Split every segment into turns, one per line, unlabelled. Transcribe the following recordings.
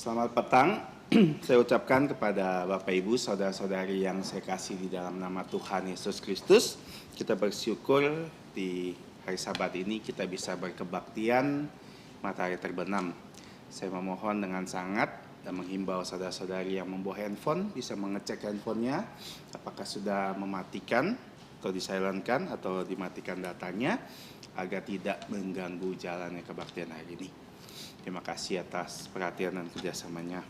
Selamat petang. Saya ucapkan kepada Bapak Ibu, saudara-saudari yang saya kasih di dalam nama Tuhan Yesus Kristus. Kita bersyukur di hari Sabat ini kita bisa berkebaktian matahari terbenam. Saya memohon dengan sangat dan menghimbau saudara-saudari yang membawa handphone bisa mengecek handphonenya apakah sudah mematikan atau disilentkan atau dimatikan datanya agar tidak mengganggu jalannya kebaktian hari ini. Terima kasih atas perhatian dan kerjasamanya.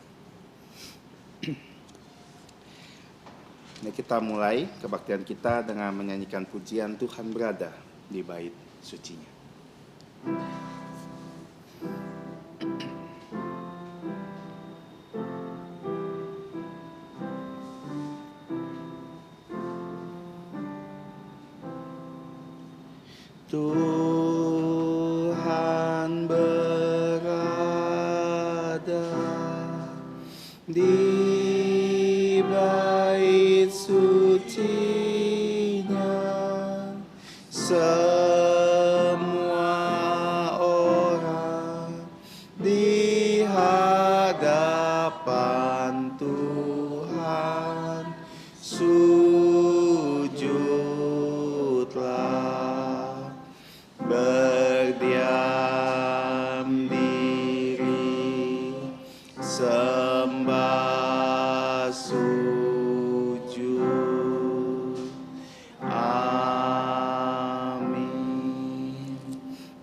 Nah, kita mulai kebaktian kita dengan menyanyikan pujian Tuhan berada di bait sucinya. Tuhan berada di bait sucinya, semua orang di hadapan Tuhan sujudlah, berdiam diri, sembah sujud. Amin.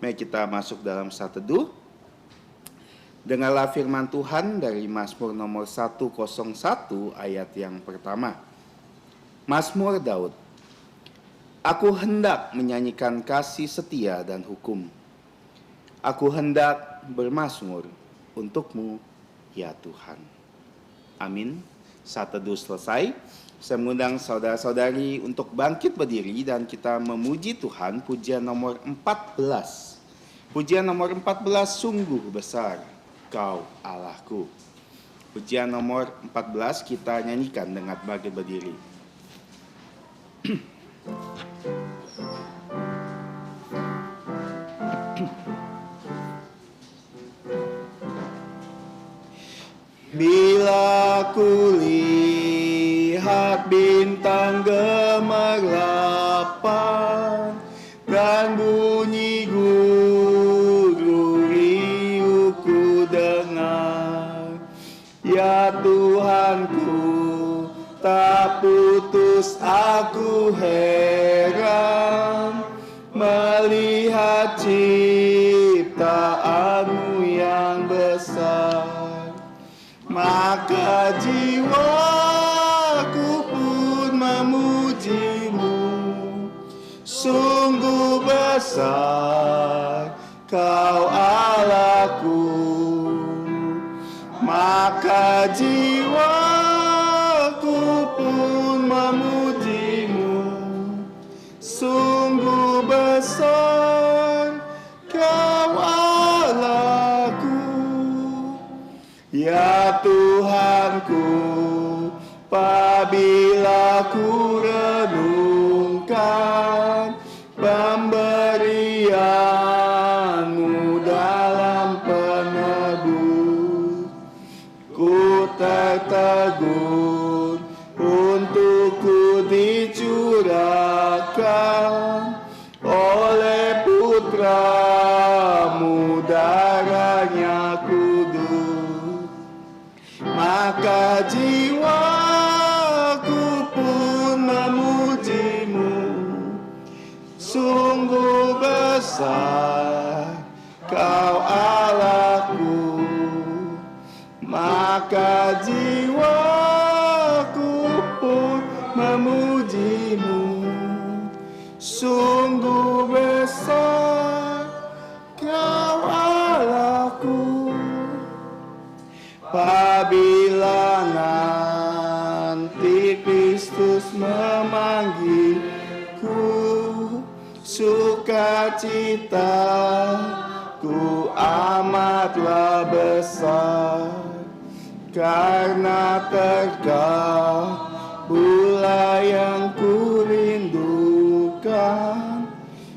Mari kita masuk dalam saat teduh. Dengarlah firman Tuhan dari Mazmur nomor 101 ayat yang pertama. Mazmur Daud. Aku hendak menyanyikan kasih setia dan hukum. Aku hendak bermazmur untukmu, ya Tuhan. Amin. Saat teduh selesai, saya mengundang saudara-saudari untuk bangkit berdiri dan kita memuji Tuhan. Pujian nomor 14. Pujian nomor 14, sungguh besar Kau Allahku. Pujian nomor 14 kita nyanyikan dengan bangkit berdiri. Bila ku lihat bintang gemerlapan dan bunyi guru riuhku dengar, ya Tuhanku, tak putus aku heran melihat ciptaanmu yang besar. Maka jiwaku pun memujimu, sungguh besar Kau Allahku. Maka jiwaku pun memujimu, sungguh besar Kau Allahku. Ya Tuhanku, apabila ku renungkan pemberian-Mu dalam peneduh, ku tertegun untuk ku dicurahkan oleh Putra-Mu, darahnya kudus. Maka jiwaku pun memujimu, sungguh besar Kau Allahku. Maka jiwaku pun memujimu, sungguh besar Kau Allahku. Apabila nanti Kristus memanggilku, sukacitaku amatlah besar, karena terkabullah yang ku rindukan,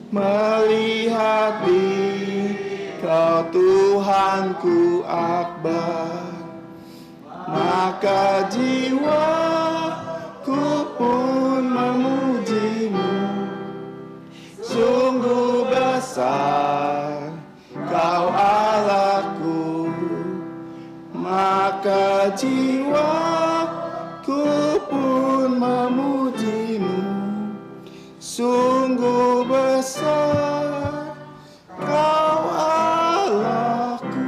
melihat di Kau Tuhanku akbar. maka jiwaku pun memujimu. Sungguh besar Kau Allahku, maka jiwaku pun memujimu. Sungguh besar Kau Allahku.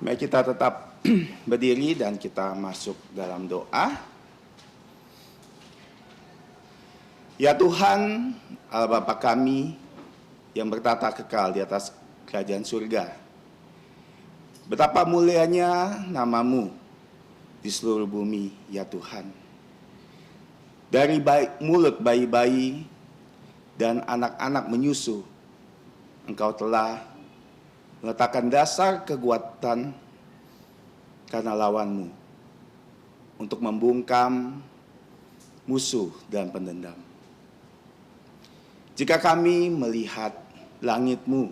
Mari kita tetap berdiri dan kita masuk dalam doa. Ya Tuhan, Allah Bapa kami yang bertata kekal di atas kerajaan surga, betapa mulianya nama-Mu di seluruh bumi, ya Tuhan. Dari mulut bayi-bayi dan anak-anak menyusu, Engkau telah meletakkan dasar kekuatan karena lawan-Mu untuk membungkam musuh dan pendendam. Jika kami melihat langit-Mu,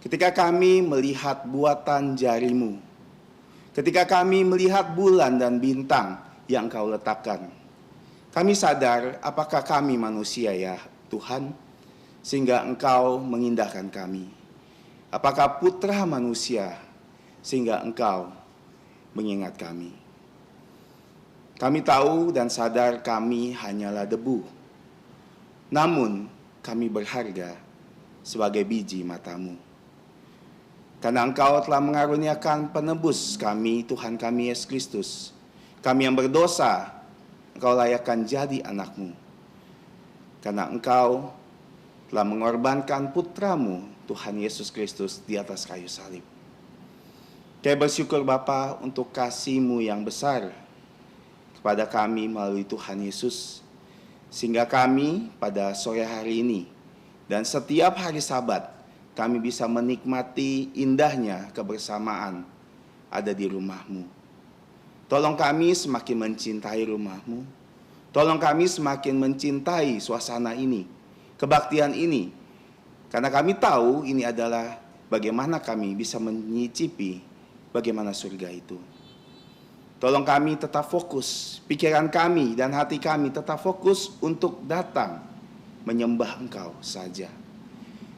ketika kami melihat buatan jari-Mu, ketika kami melihat bulan dan bintang yang Engkau letakkan, kami sadar apakah kami manusia ya Tuhan, sehingga Engkau mengindahkan kami. Apakah putra manusia, sehingga Engkau mengingat kami. Kami tahu dan sadar kami hanyalah debu, namun kami berharga sebagai biji mata-Mu. Karena Engkau telah mengaruniakan penebus kami, Tuhan kami Yesus Kristus. Kami yang berdosa, Engkau layakkan jadi anak-Mu. Karena Engkau telah mengorbankan putra-Mu, Tuhan Yesus Kristus, di atas kayu salib. Kami bersyukur Bapa untuk kasih-Mu yang besar kepada kami melalui Tuhan Yesus, sehingga kami pada sore hari ini dan setiap hari Sabat kami bisa menikmati indahnya kebersamaan ada di rumah-Mu. Tolong kami semakin mencintai rumah-Mu. Tolong kami semakin mencintai suasana ini, kebaktian ini. Karena kami tahu ini adalah bagaimana kami bisa menyicipi bagaimana surga itu. Tolong kami tetap fokus, pikiran kami dan hati kami tetap fokus untuk datang menyembah Engkau saja.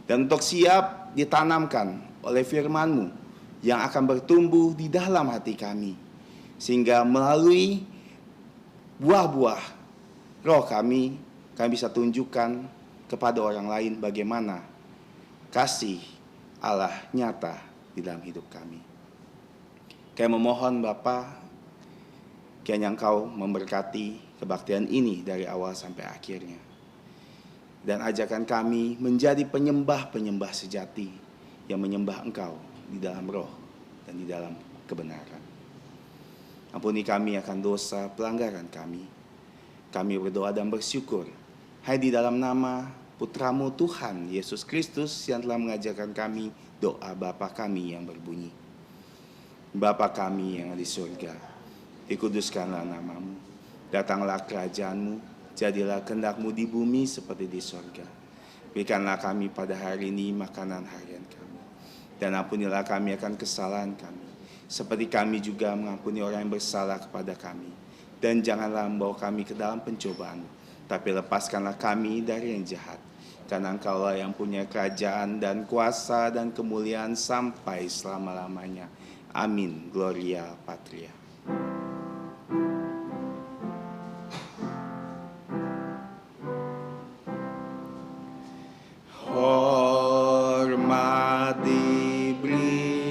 Dan untuk siap ditanamkan oleh firman-Mu yang akan bertumbuh di dalam hati kami. Sehingga melalui buah-buah roh kami bisa tunjukkan kepada orang lain bagaimana kasih Allah nyata di dalam hidup kami. Kami memohon Bapa, kiranya Engkau memberkati kebaktian ini dari awal sampai akhirnya. Dan ajarkan kami menjadi penyembah-penyembah sejati yang menyembah Engkau di dalam roh dan di dalam kebenaran. Ampuni kami akan dosa pelanggaran kami. Kami berdoa dan bersyukur hanya di dalam nama Putra-Mu Tuhan Yesus Kristus yang telah mengajarkan kami doa Bapa kami yang berbunyi. Bapa kami yang di surga, dikuduskanlah nama-Mu, datanglah kerajaan-Mu, jadilah kehendak-Mu di bumi seperti di surga. Berikanlah kami pada hari ini makanan harian kami, dan ampunilah kami akan kesalahan kami, seperti kami juga mengampuni orang yang bersalah kepada kami. Dan janganlah membawa kami ke dalam pencobaan, tapi lepaskanlah kami dari yang jahat. Karena Engkaulah yang punya kerajaan dan kuasa dan kemuliaan sampai selama-lamanya. Amin. Gloria Patria. Hormat diberi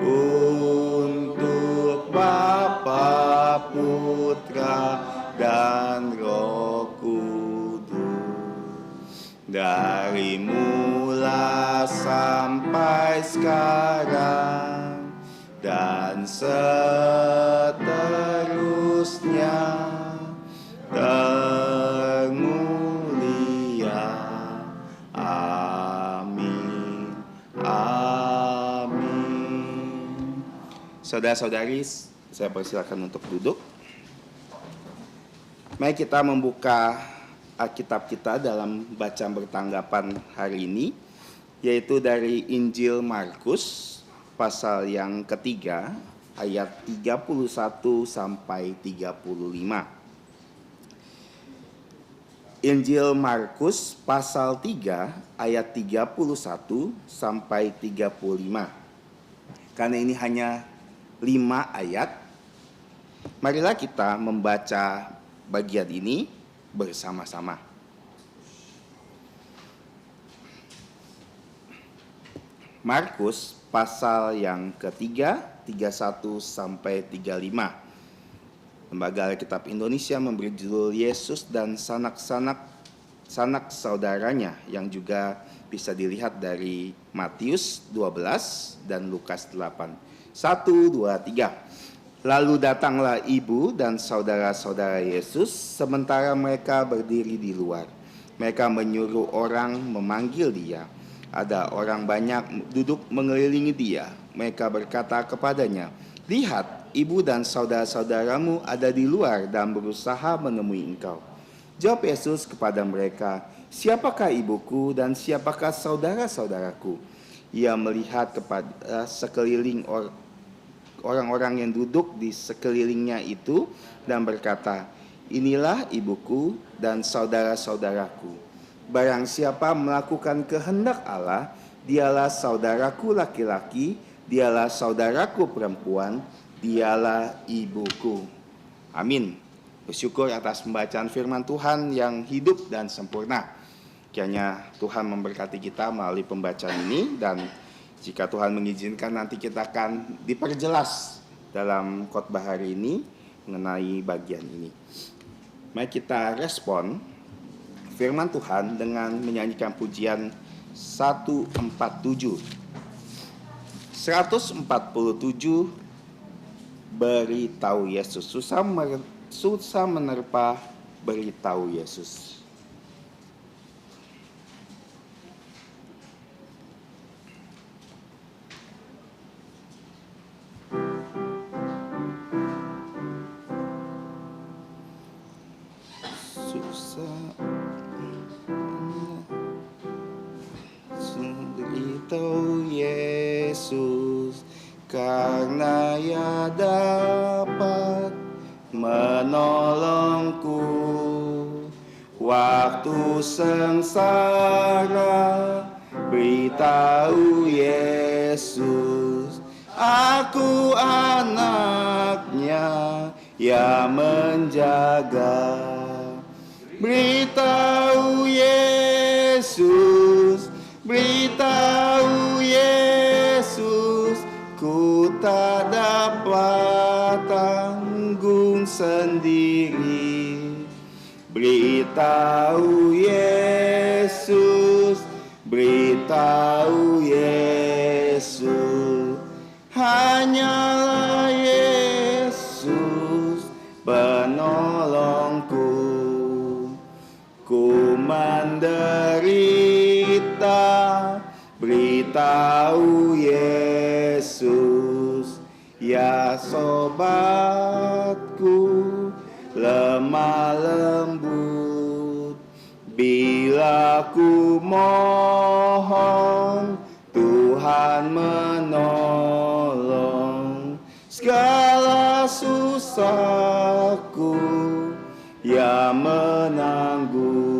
untuk Bapa, Putra, dan Roh Kudus, dari mula sampai sekarang dan seterusnya termulia. Amin. Amin. Saudara-saudari, saya persilakan untuk duduk. Mari kita membuka Alkitab kita dalam bacaan bertanggapan hari ini, yaitu dari Injil Markus pasal yang ketiga ayat 31 sampai 35. Injil Markus pasal 3 ayat 31 sampai 35. Karena ini hanya 5 ayat, marilah kita membaca bagian ini bersama-sama. Markus pasal yang ketiga 31 sampai 35. Lembaga Alkitab Indonesia memberi judul Yesus dan sanak saudaranya, yang juga bisa dilihat dari Matius 12 dan Lukas 8. 1, 2, 3. Lalu datanglah ibu dan saudara-saudara Yesus sementara mereka berdiri di luar. Mereka menyuruh orang memanggil dia. Ada orang banyak duduk mengelilingi dia. Mereka berkata kepadanya, "Lihat, ibu dan saudara-saudaramu ada di luar dan berusaha menemui engkau." Jawab Yesus kepada mereka, "Siapakah ibuku dan siapakah saudara-saudaraku?" Ia melihat kepada sekeliling orang-orang yang duduk di sekelilingnya itu dan berkata, "Inilah ibuku dan saudara-saudaraku. Barang siapa melakukan kehendak Allah, dialah saudaraku laki-laki, dialah saudaraku perempuan, dialah ibuku." Amin. Bersyukur atas pembacaan firman Tuhan yang hidup dan sempurna. Kiranya Tuhan memberkati kita melalui pembacaan ini, dan jika Tuhan mengizinkan nanti kita akan diperjelas dalam khotbah hari ini mengenai bagian ini. Mari kita respon firman Tuhan dengan menyanyikan pujian 147. 147, beritahu Yesus. Susah menerpa beritahu Yesus. Beritahu Yesus, karena Ia dapat menolongku waktu sengsara. Beritahu Yesus, aku anaknya yang menjaga. Beritahu Yesus, beritahu Yesus, ku tak dapat tanggung sendiri. Beritahu Yesus, beritahu Yesus, hanyalah Yesus penolongku. Ku menderita, beritahu Yesus, ya sobatku lemah lembut. Bila ku mohon, Tuhan menolong. Segala susahku Ia menanggung.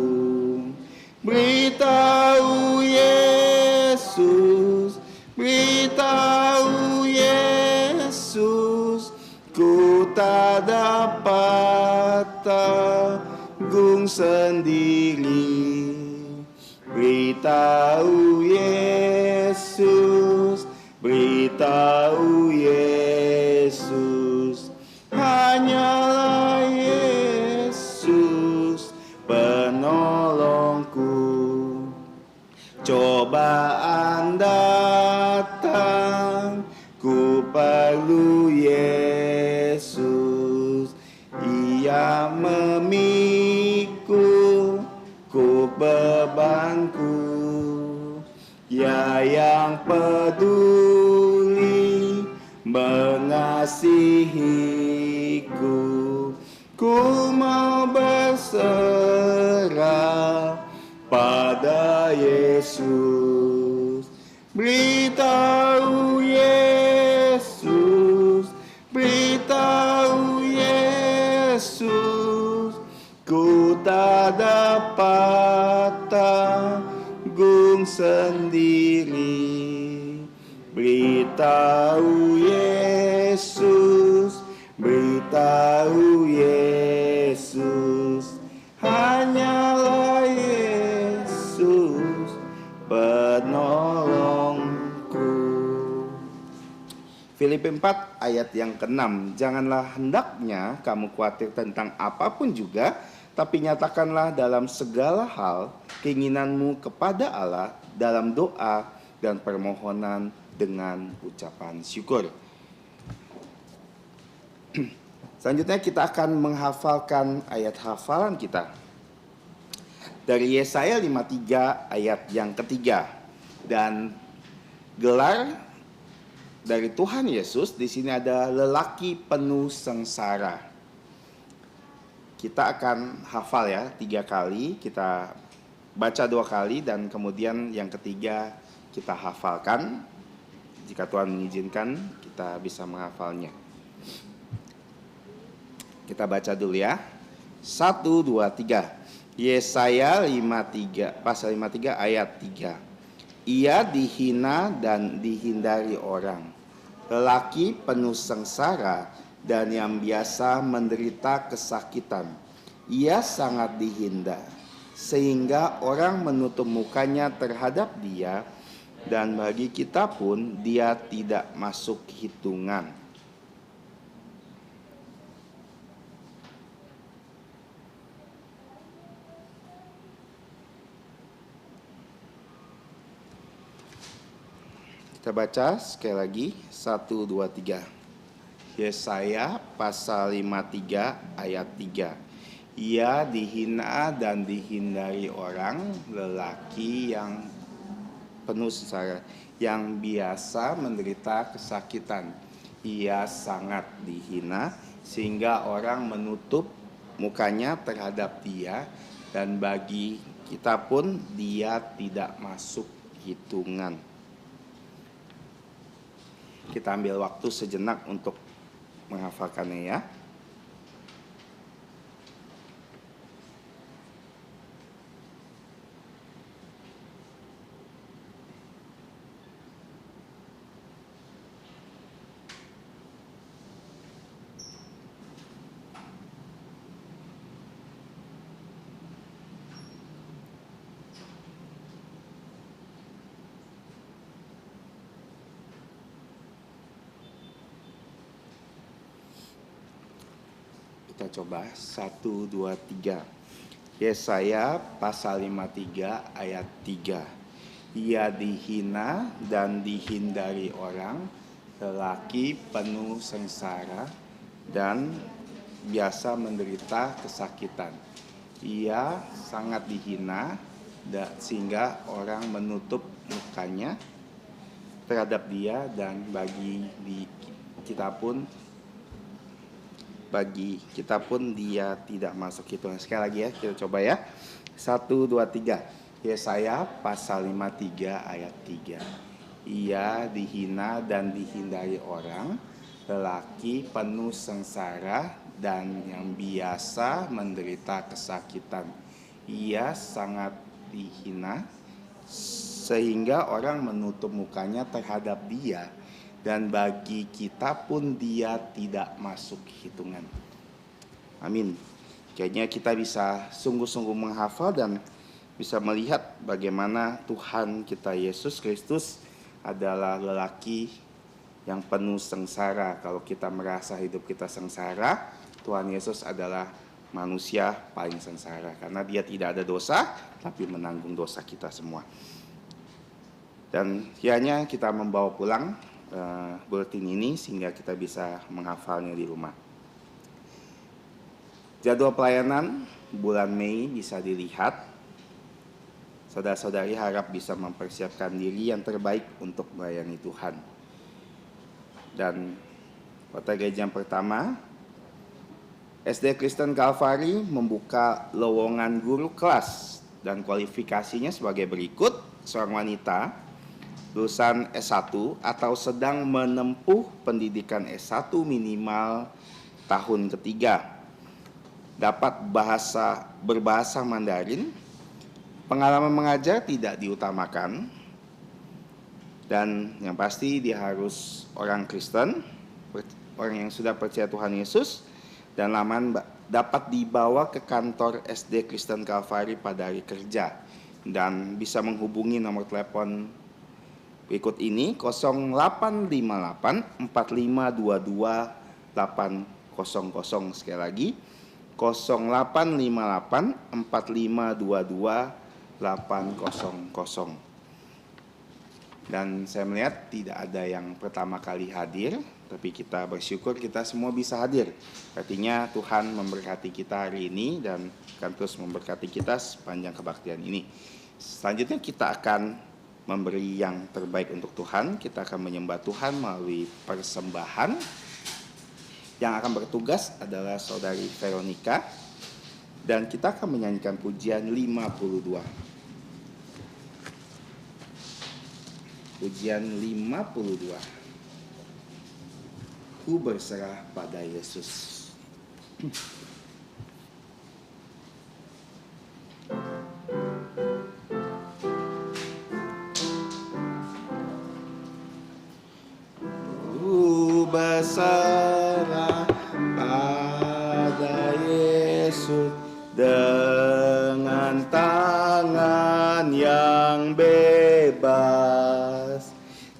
Beritahu Yesus, beritahu Yesus, ku tak dapat tanggung sendiri. Beritahu Yesus, beritahu Yesus, hanyalah Yesus penolongku. Cobaan datang, ku perlu Yesus. Ia memikul bebanku. Ia yang peduli mengasihiku. Ku mau berserah pada Yesus. Beritahu Yesus, beritahu Yesus, beritahu Yesus, hanyalah Yesus penolongku. Filipi 4 ayat yang ke-6. Janganlah hendaknya kamu khawatir tentang apapun juga, tapi nyatakanlah dalam segala hal keinginanmu kepada Allah dalam doa dan permohonan dengan ucapan syukur. Selanjutnya kita akan menghafalkan ayat hafalan kita dari Yesaya 53 ayat yang ketiga. Dan gelar dari Tuhan Yesus di sini ada lelaki penuh sengsara. Kita akan hafal ya 3 kali, kita baca 2 kali, dan kemudian yang ketiga kita hafalkan. Jika Tuhan mengizinkan, kita bisa menghafalnya. Kita baca dulu ya. 1, 2, 3. Yesaya 53, pasal 53 ayat 3. Ia dihina dan dihindari orang, lelaki penuh sengsara dan yang biasa menderita kesakitan. Ia sangat dihina, sehingga orang menutup mukanya terhadap dia, dan bagi kita pun dia tidak masuk hitungan. Kita baca sekali lagi, 1, 2, 3. Yesaya pasal 53 ayat 3. Ia dihina dan dihindari orang, lelaki yang penuh sengsara, yang biasa menderita kesakitan. Ia sangat dihina, sehingga orang menutup mukanya terhadap dia, dan bagi kita pun dia tidak masuk hitungan. Kita ambil waktu sejenak untuk menghafalkannya ya. Kita coba 1, 2, 3. Yesaya pasal 53 ayat 3. Ia dihina dan dihindari orang, lelaki penuh sengsara dan biasa menderita kesakitan. Ia sangat dihina sehingga orang menutup mukanya terhadap dia, dan bagi kita pun dia tidak masuk hitungan. Sekali lagi ya, kita coba ya. 1, 2, 3. Yesaya pasal 53 ayat 3. Ia dihina dan dihindari orang, lelaki penuh sengsara dan yang biasa menderita kesakitan. Ia sangat dihina sehingga orang menutup mukanya terhadap dia, dan bagi kita pun dia tidak masuk hitungan. Amin. Kayaknya kita bisa sungguh-sungguh menghafal dan bisa melihat bagaimana Tuhan kita Yesus Kristus adalah lelaki yang penuh sengsara. Kalau kita merasa hidup kita sengsara, Tuhan Yesus adalah manusia paling sengsara, karena dia tidak ada dosa tapi menanggung dosa kita semua. Dan kiranya kita membawa pulang bulletin ini sehingga kita bisa menghafalnya di rumah. Jadwal pelayanan bulan Mei bisa dilihat. Saudara-saudari harap bisa mempersiapkan diri yang terbaik untuk melayani Tuhan. Dan kota gereja yang pertama, SD Kristen Kalvari membuka lowongan guru kelas, dan kualifikasinya sebagai berikut. Seorang wanita lulusan S1 atau sedang menempuh pendidikan S1 minimal tahun ketiga, dapat berbahasa Mandarin, pengalaman mengajar tidak diutamakan, Dan yang pasti dia harus orang Kristen, orang yang sudah percaya Tuhan Yesus, dan lamaran dapat dibawa ke kantor SD Kristen Kalvari pada hari kerja, dan bisa menghubungi nomor telepon berikut ini 0858 4522 800. Sekali lagi 0858 4522 800. Dan saya melihat tidak ada yang pertama kali hadir, tapi kita bersyukur kita semua bisa hadir. Artinya Tuhan memberkati kita hari ini dan akan terus memberkati kita sepanjang kebaktian ini. Selanjutnya kita akan memberi yang terbaik untuk Tuhan. Kita akan menyembah Tuhan melalui persembahan. Yang akan bertugas adalah saudari Veronica, dan kita akan menyanyikan pujian 52. Pujian 52. Ku berserah pada Yesus. Ku berserah pada Yesus dengan tangan yang bebas,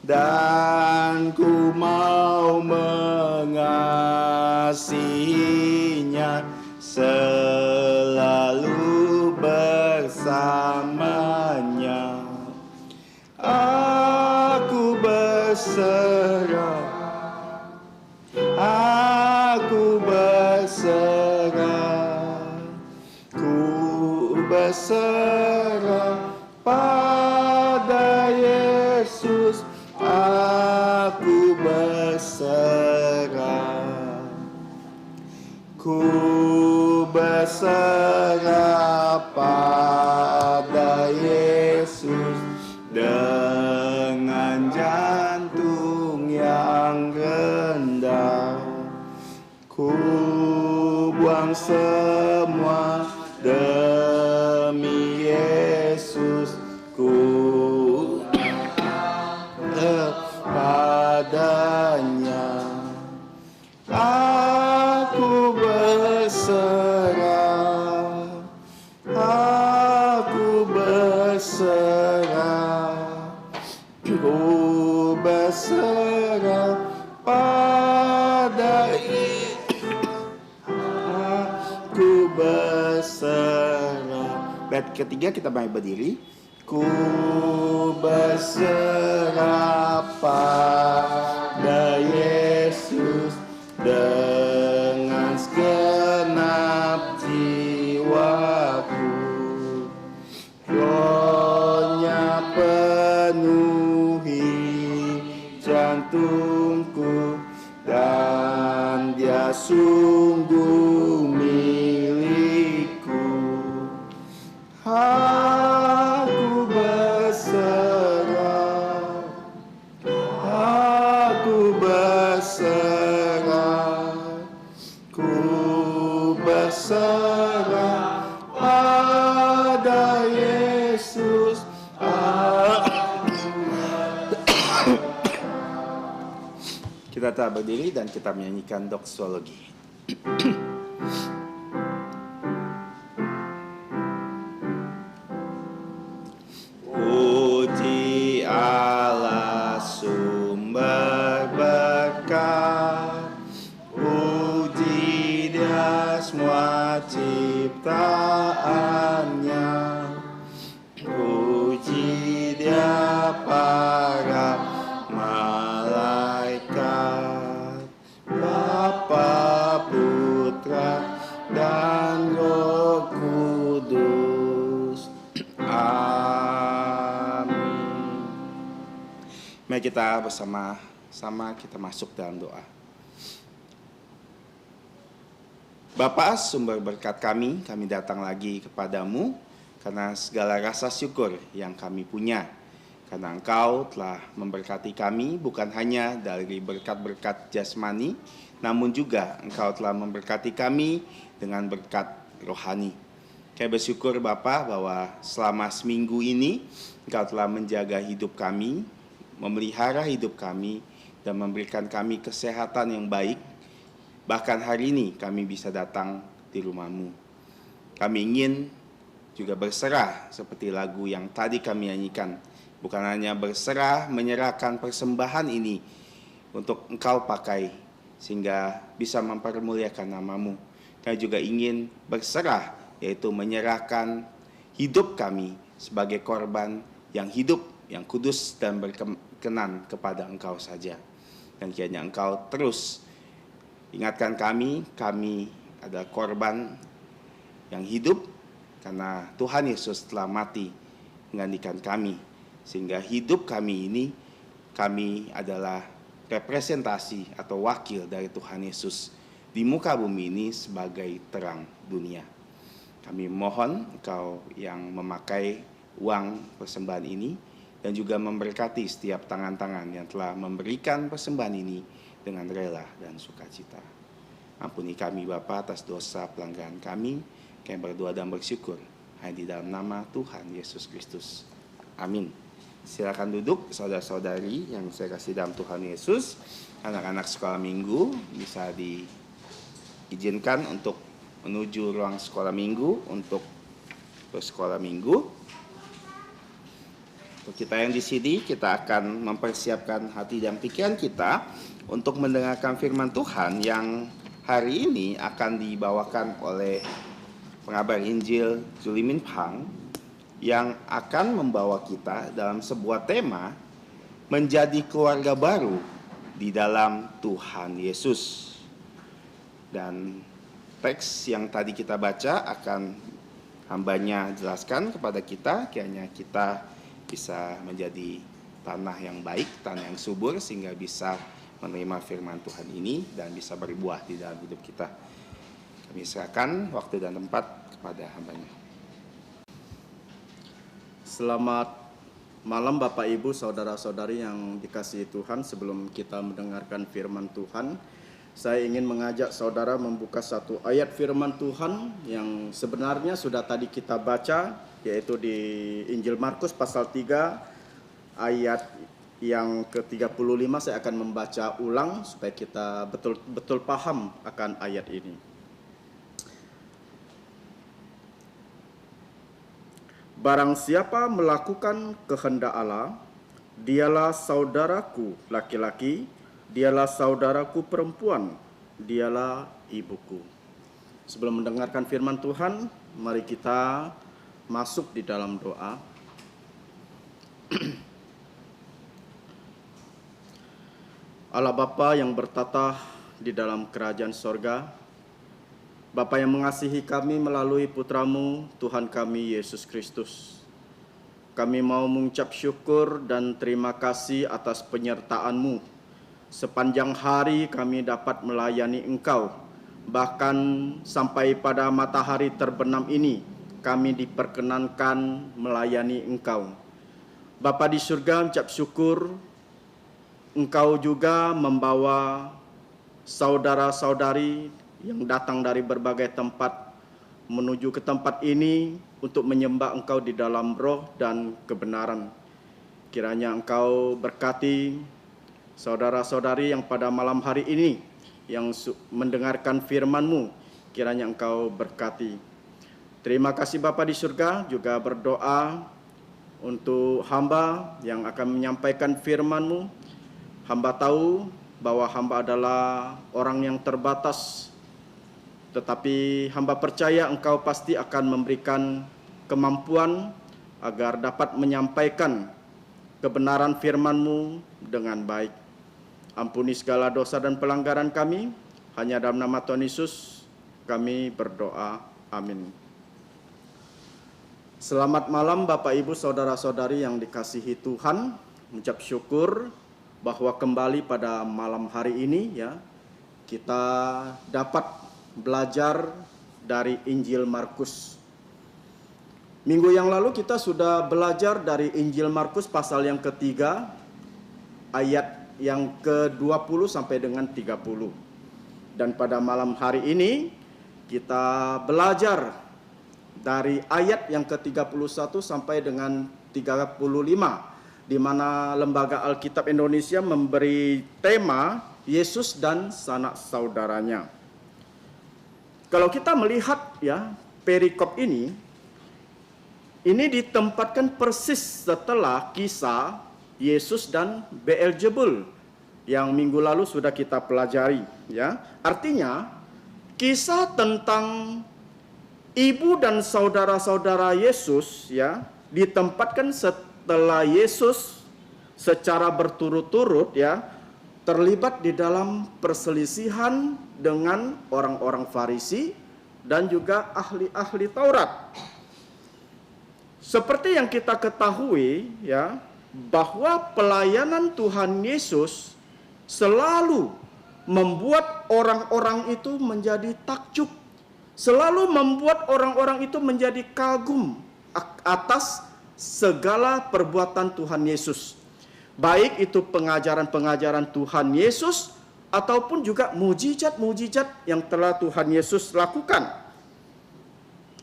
dan ku mau mengasihinya selalu bersamanya. Aku berserah, aku berserah, ku berserah pada Yesus. Aku berserah, ku berserah pada Yesus dengan jantung yang rendah. Ku buang semua demi Yesus, ku padanya. Aku berserah, aku berserah, ku berserah pada aku berserah. Bait ketiga kita baik berdiri. Ku berserah pada Yesus dengan segenap jiwaku. Rohnya penuhi jantungku, dan dia sungguh milikku. Aku berserah, aku berserah, ku berserah pada Yesus. Kita tetap berdiri dan kita menyanyikan doksologi. Puji Allah sumber berkat, puji Dia semua ciptaannya, puji Dia para malaikat, Bapa, Putra, dan Roh Kudus. Amin. Mari kita bersama-sama kita masuk dalam doa. Bapa, sumber berkat kami datang lagi kepadamu karena segala rasa syukur yang kami punya. Karena Engkau telah memberkati kami bukan hanya dari berkat-berkat jasmani, namun juga Engkau telah memberkati kami dengan berkat rohani. Kami bersyukur Bapa bahwa selama seminggu ini Engkau telah menjaga hidup kami, memelihara hidup kami dan memberikan kami kesehatan yang baik. Bahkan hari ini kami bisa datang di rumah-Mu. Kami ingin juga berserah seperti lagu yang tadi kami nyanyikan. Bukan hanya berserah, menyerahkan persembahan ini untuk Engkau pakai sehingga bisa mempermuliakan nama-Mu. Kami juga ingin berserah, yaitu menyerahkan hidup kami sebagai korban yang hidup, yang kudus dan berkenan kepada Engkau saja. Dan kiranya Engkau terus ingatkan kami adalah korban yang hidup karena Tuhan Yesus telah mati menggantikan kami. Sehingga hidup kami ini, kami adalah representasi atau wakil dari Tuhan Yesus di muka bumi ini sebagai terang dunia. Kami mohon Engkau yang memakai uang persembahan ini dan juga memberkati setiap tangan-tangan yang telah memberikan persembahan ini dengan rela dan sukacita. Ampuni kami Bapa atas dosa pelanggaran kami. Kami berdoa dan bersyukur hanya di dalam nama Tuhan Yesus Kristus. Amin. Silakan duduk saudara-saudari yang saya kasih dalam Tuhan Yesus. Anak-anak sekolah minggu bisa diizinkan untuk menuju ruang sekolah minggu untuk bersekolah minggu. Untuk kita yang di sini, kita akan mempersiapkan hati dan pikiran kita untuk mendengarkan firman Tuhan yang hari ini akan dibawakan oleh pengabar Injil Zulimin Phang yang akan membawa kita dalam sebuah tema menjadi keluarga baru di dalam Tuhan Yesus. Dan teks yang tadi kita baca akan hambanya jelaskan kepada kita, kiranya kita bisa menjadi tanah yang baik, tanah yang subur sehingga bisa menerima firman Tuhan ini dan bisa berbuah di dalam hidup kita. Kami serahkan waktu dan tempat kepada hambanya.
Selamat malam Bapak Ibu, saudara-saudari yang dikasihi Tuhan. Sebelum kita mendengarkan firman Tuhan, saya ingin mengajak saudara membuka satu ayat firman Tuhan yang sebenarnya sudah tadi kita baca, yaitu di Injil Markus pasal 3 ayat yang ke-35. Saya akan membaca ulang supaya kita betul-betul paham akan ayat ini. Barang siapa melakukan kehendak Allah, dialah saudaraku laki-laki, dialah saudaraku perempuan, dialah ibuku. Sebelum mendengarkan firman Tuhan, mari kita masuk di dalam doa. Allah Bapa yang bertata di dalam kerajaan sorga, Bapa yang mengasihi kami melalui putra-Mu, Tuhan kami Yesus Kristus. Kami mau mengucap syukur dan terima kasih atas penyertaan-Mu. Sepanjang hari kami dapat melayani Engkau. Bahkan sampai pada matahari terbenam ini, kami diperkenankan melayani Engkau. Bapa di surga, mengucap syukur, Engkau juga membawa saudara-saudari yang datang dari berbagai tempat menuju ke tempat ini untuk menyembah Engkau di dalam roh dan kebenaran. Kiranya Engkau berkati saudara-saudari yang pada malam hari ini yang mendengarkan firman-Mu, kiranya Engkau berkati. Terima kasih Bapa di surga, juga berdoa untuk hamba yang akan menyampaikan firman-Mu. Hamba tahu bahwa hamba adalah orang yang terbatas, tetapi hamba percaya Engkau pasti akan memberikan kemampuan agar dapat menyampaikan kebenaran firman-Mu dengan baik. Ampuni segala dosa dan pelanggaran kami, hanya dalam nama Tuhan Yesus kami berdoa. Amin. Selamat malam Bapak Ibu saudara-saudari yang dikasihi Tuhan. Mengucap syukur bahwa kembali pada malam hari ini kita dapat belajar dari Injil Markus. Minggu yang lalu kita sudah belajar dari Injil Markus pasal yang ketiga, ayat yang ke-20 sampai dengan 30. Dan pada malam hari ini kita belajar dari ayat yang ke-31 sampai dengan 35 di mana Lembaga Alkitab Indonesia memberi tema Yesus dan sanak saudaranya. Kalau kita melihat ya perikop ini ditempatkan persis setelah kisah Yesus dan Beelzebul yang minggu lalu sudah kita pelajari ya. Artinya kisah tentang ibu dan saudara-saudara Yesus ya ditempatkan setelah Yesus secara berturut-turut ya terlibat di dalam perselisihan dengan orang-orang Farisi dan juga ahli-ahli Taurat. Seperti yang kita ketahui ya, bahwa pelayanan Tuhan Yesus selalu membuat orang-orang itu menjadi takjub, selalu membuat orang-orang itu menjadi kagum atas segala perbuatan Tuhan Yesus. Baik itu pengajaran-pengajaran Tuhan Yesus ataupun juga mujizat-mujizat yang telah Tuhan Yesus lakukan.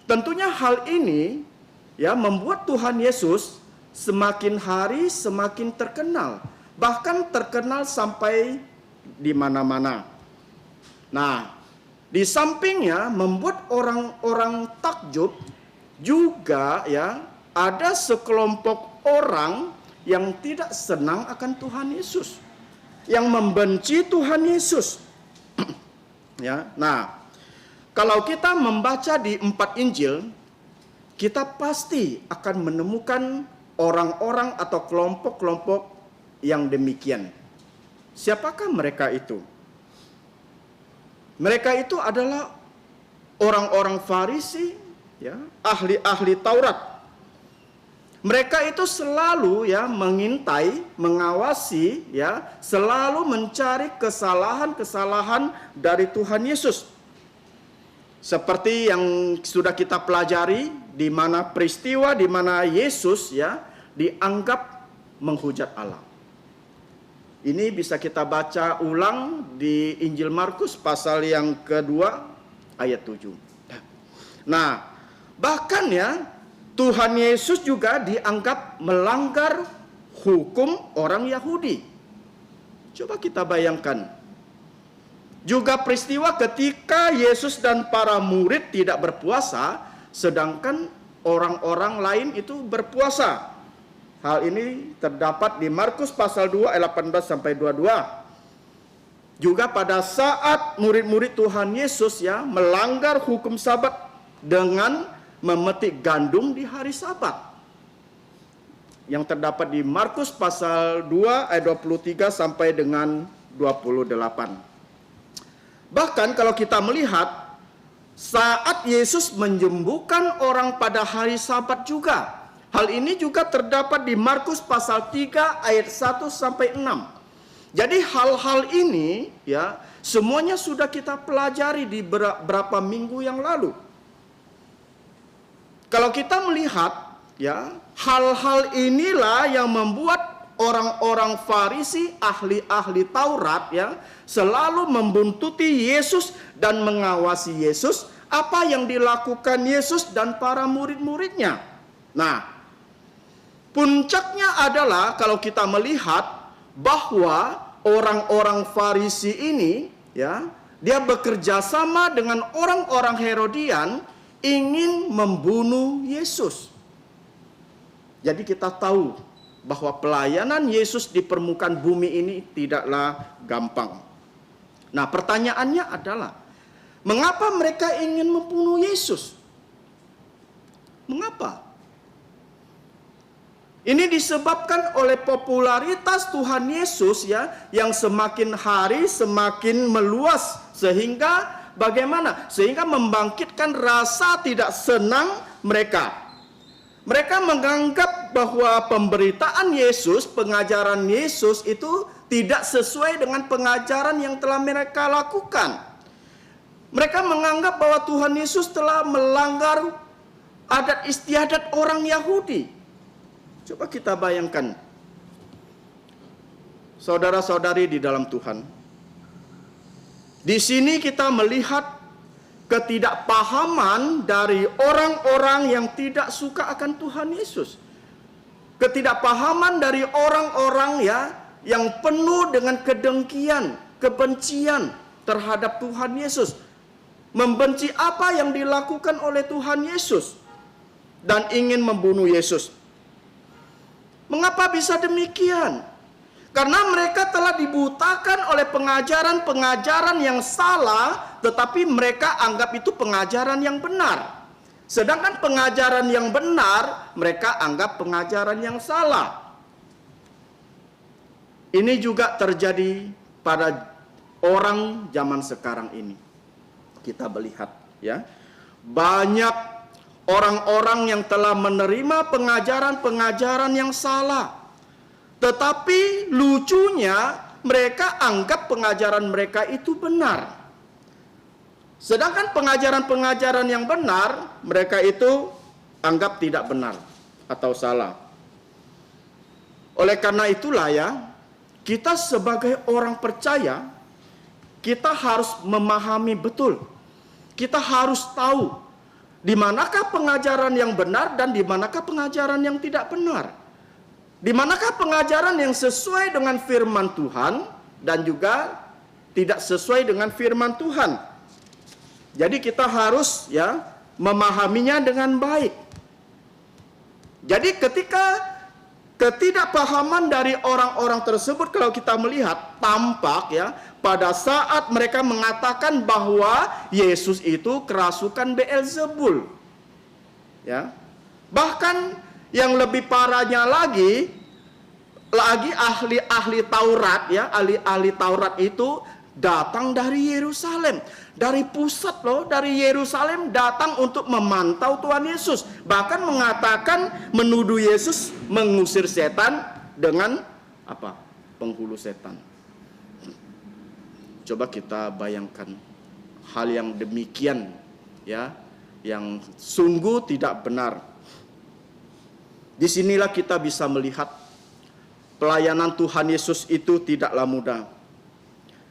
Tentunya hal ini ya membuat Tuhan Yesus semakin hari semakin terkenal, bahkan terkenal sampai di mana-mana. Nah, di sampingnya membuat orang-orang takjub juga ya ada sekelompok orang yang tidak senang akan Tuhan Yesus, yang membenci Tuhan Yesus. Ya, nah, kalau kita membaca di 4 Injil, kita pasti akan menemukan orang-orang atau kelompok-kelompok yang demikian. Siapakah mereka itu? Mereka itu adalah orang-orang Farisi, ya, ahli-ahli Taurat. Mereka itu selalu ya mengintai, mengawasi ya, selalu mencari kesalahan-kesalahan dari Tuhan Yesus. Seperti yang sudah kita pelajari di mana peristiwa di mana Yesus ya dianggap menghujat Allah. Ini bisa kita baca ulang di Injil Markus pasal yang kedua ayat 7. Nah, bahkan ya Tuhan Yesus juga dianggap melanggar hukum orang Yahudi. Coba kita bayangkan. Juga peristiwa ketika Yesus dan para murid tidak berpuasa, sedangkan orang-orang lain itu berpuasa. Hal ini terdapat di Markus pasal 2 ayat 18 sampai 22. Juga pada saat murid-murid Tuhan Yesus ya melanggar hukum Sabat dengan memetik gandum di hari Sabat. Yang terdapat di Markus pasal 2 ayat 23 sampai dengan 28. Bahkan kalau kita melihat saat Yesus menyembuhkan orang pada hari Sabat juga. Hal ini juga terdapat di Markus pasal 3 ayat 1 sampai 6. Jadi hal-hal ini ya semuanya sudah kita pelajari di beberapa minggu yang lalu. Kalau kita melihat ya hal-hal inilah yang membuat orang-orang Farisi, ahli-ahli Taurat ya selalu membuntuti Yesus dan mengawasi Yesus, apa yang dilakukan Yesus dan para murid-muridnya. Nah, puncaknya adalah kalau kita melihat bahwa orang-orang Farisi ini ya dia bekerja sama dengan orang-orang Herodian ingin membunuh Yesus. Jadi kita tahu bahwa pelayanan Yesus di permukaan bumi ini tidaklah gampang. Nah, pertanyaannya adalah, mengapa mereka ingin membunuh Yesus? Mengapa? Ini disebabkan oleh popularitas Tuhan Yesus ya yang semakin hari semakin meluas sehingga bagaimana? Sehingga membangkitkan rasa tidak senang mereka. Mereka menganggap bahwa pemberitaan Yesus, pengajaran Yesus itu tidak sesuai dengan pengajaran yang telah mereka lakukan. Mereka menganggap bahwa Tuhan Yesus telah melanggar adat istiadat orang Yahudi. Coba kita bayangkan, saudara-saudari di dalam Tuhan. Di sini kita melihat ketidakpahaman dari orang-orang yang tidak suka akan Tuhan Yesus. ketidakpahaman dari orang-orang ya yang penuh dengan kedengkian, kebencian terhadap Tuhan Yesus. Membenci apa yang dilakukan oleh Tuhan Yesus dan ingin membunuh Yesus. Mengapa bisa demikian? Karena mereka telah dibutakan oleh pengajaran-pengajaran yang salah, tetapi mereka anggap itu pengajaran yang benar. Sedangkan pengajaran yang benar, mereka anggap pengajaran yang salah. Ini juga terjadi pada orang zaman sekarang ini. Kita melihat ya, banyak orang-orang yang telah menerima pengajaran-pengajaran yang salah. Tetapi lucunya mereka anggap pengajaran mereka itu benar. Sedangkan pengajaran-pengajaran yang benar, mereka itu anggap tidak benar atau salah. Oleh karena itulah ya, kita sebagai orang percaya, kita harus memahami betul. Kita harus tahu di manakah pengajaran yang benar dan di manakah pengajaran yang tidak benar. Di manakah pengajaran yang sesuai dengan firman Tuhan dan juga tidak sesuai dengan firman Tuhan. Jadi kita harus ya memahaminya dengan baik. Jadi ketika ketidakpahaman dari orang-orang tersebut, kalau kita melihat tampak ya pada saat mereka mengatakan bahwa Yesus itu kerasukan Beelzebul. Ya. Bahkan yang lebih parahnya lagi ahli-ahli Taurat ya, ahli-ahli Taurat itu datang dari Yerusalem, dari pusat loh, dari Yerusalem datang untuk memantau Tuhan Yesus. Bahkan mengatakan menuduh Yesus mengusir setan dengan apa? Penghulu setan. Coba kita bayangkan hal yang demikian ya, yang sungguh tidak benar. Disinilah kita bisa melihat pelayanan Tuhan Yesus itu tidaklah mudah.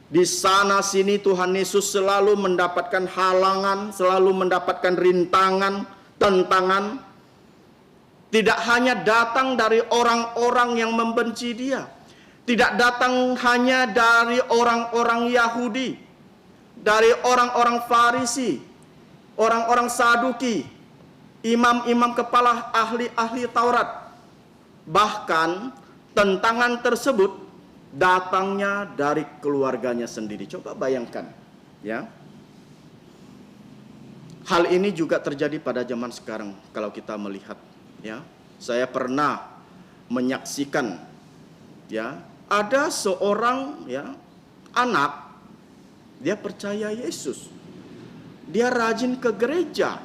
Di sana sini Tuhan Yesus selalu mendapatkan halangan, selalu mendapatkan rintangan, tentangan. Tidak hanya datang dari orang-orang yang membenci Dia, tidak datang hanya dari orang-orang Yahudi, dari orang-orang Farisi, orang-orang Saduki, imam-imam kepala ahli-ahli Taurat. Bahkan tentangan tersebut datangnya dari keluarganya sendiri. Coba bayangkan, ya. Hal ini juga terjadi pada zaman sekarang kalau kita melihat, ya. Saya pernah menyaksikan, ya, ada seorang ya anak, dia percaya Yesus. Dia rajin ke gereja.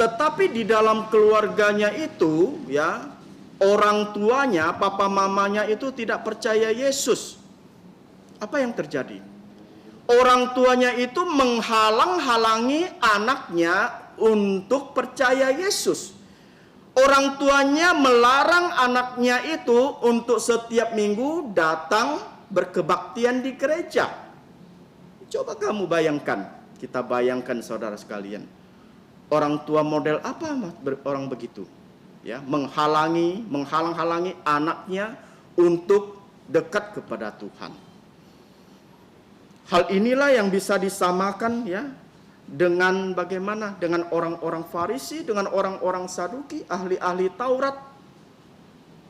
Tetapi di dalam keluarganya itu, ya, orang tuanya, papa mamanya itu tidak percaya Yesus. Apa yang terjadi? Orang tuanya itu menghalang-halangi anaknya untuk percaya Yesus. Orang tuanya melarang anaknya itu untuk setiap minggu datang berkebaktian di gereja. Coba kamu bayangkan, kita bayangkan saudara sekalian. Orang tua model apa orang begitu? Ya, menghalang-halangi anaknya untuk dekat kepada Tuhan. Hal inilah yang bisa disamakan ya dengan bagaimana dengan orang-orang Farisi, dengan orang-orang Saduki, ahli-ahli Taurat.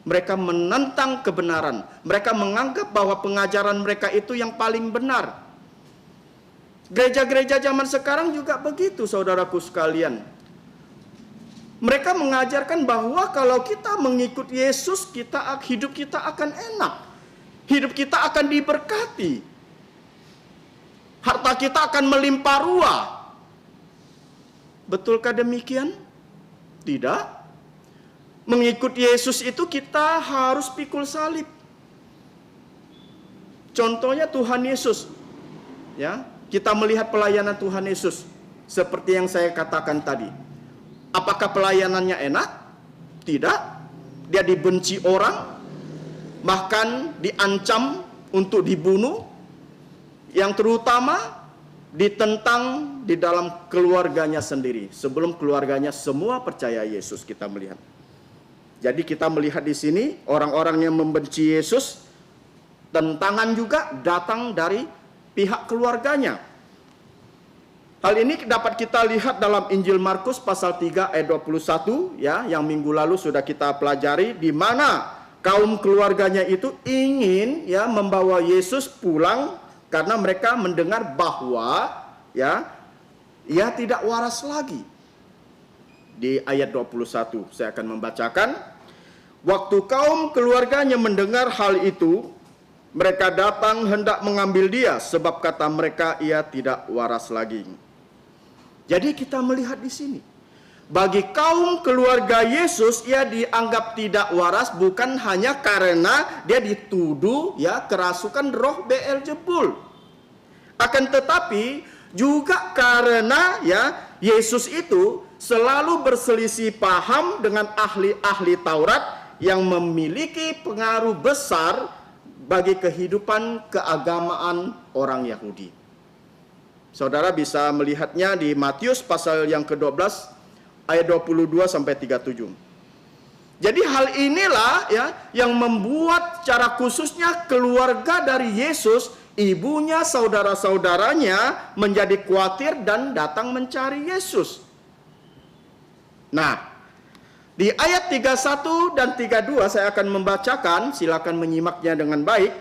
Mereka menentang kebenaran. Mereka menganggap bahwa pengajaran mereka itu yang paling benar. Gereja-gereja zaman sekarang juga begitu, saudaraku sekalian. Mereka mengajarkan bahwa kalau kita mengikut Yesus, hidup kita akan enak. Hidup kita akan diberkati. Harta kita akan melimpah ruah. Betulkah demikian? Tidak. Mengikut Yesus itu kita harus pikul salib. Contohnya Tuhan Yesus. Ya, kita melihat pelayanan Tuhan Yesus seperti yang saya katakan tadi. Apakah pelayanannya enak? Tidak. Dia dibenci orang, bahkan diancam untuk dibunuh. Yang terutama ditentang di dalam keluarganya sendiri. Sebelum keluarganya semua percaya Yesus, kita melihat. Jadi kita melihat di sini orang-orang yang membenci Yesus, tentangan juga datang dari pihak keluarganya. Hal ini dapat kita lihat dalam Injil Markus pasal 3 ayat 21 ya, yang minggu lalu sudah kita pelajari, di mana kaum keluarganya itu ingin ya membawa Yesus pulang karena mereka mendengar bahwa ya ia tidak waras lagi. Di ayat 21 saya akan membacakan. Waktu kaum keluarganya mendengar hal itu, mereka datang hendak mengambil dia, sebab kata mereka ia tidak waras lagi. Jadi kita melihat di sini, bagi kaum keluarga Yesus, ia dianggap tidak waras bukan hanya karena dia dituduh ya kerasukan roh Beelzebul. Akan tetapi juga karena ya Yesus itu selalu berselisih paham dengan ahli-ahli Taurat yang memiliki pengaruh besar bagi kehidupan keagamaan orang Yahudi. Saudara bisa melihatnya di Matius pasal yang ke-12 ayat 22 sampai 37. Jadi hal inilah ya yang membuat secara khususnya keluarga dari Yesus, ibunya, saudara-saudaranya menjadi khawatir dan datang mencari Yesus. Nah, di ayat 31 dan 32 saya akan membacakan, silakan menyimaknya dengan baik.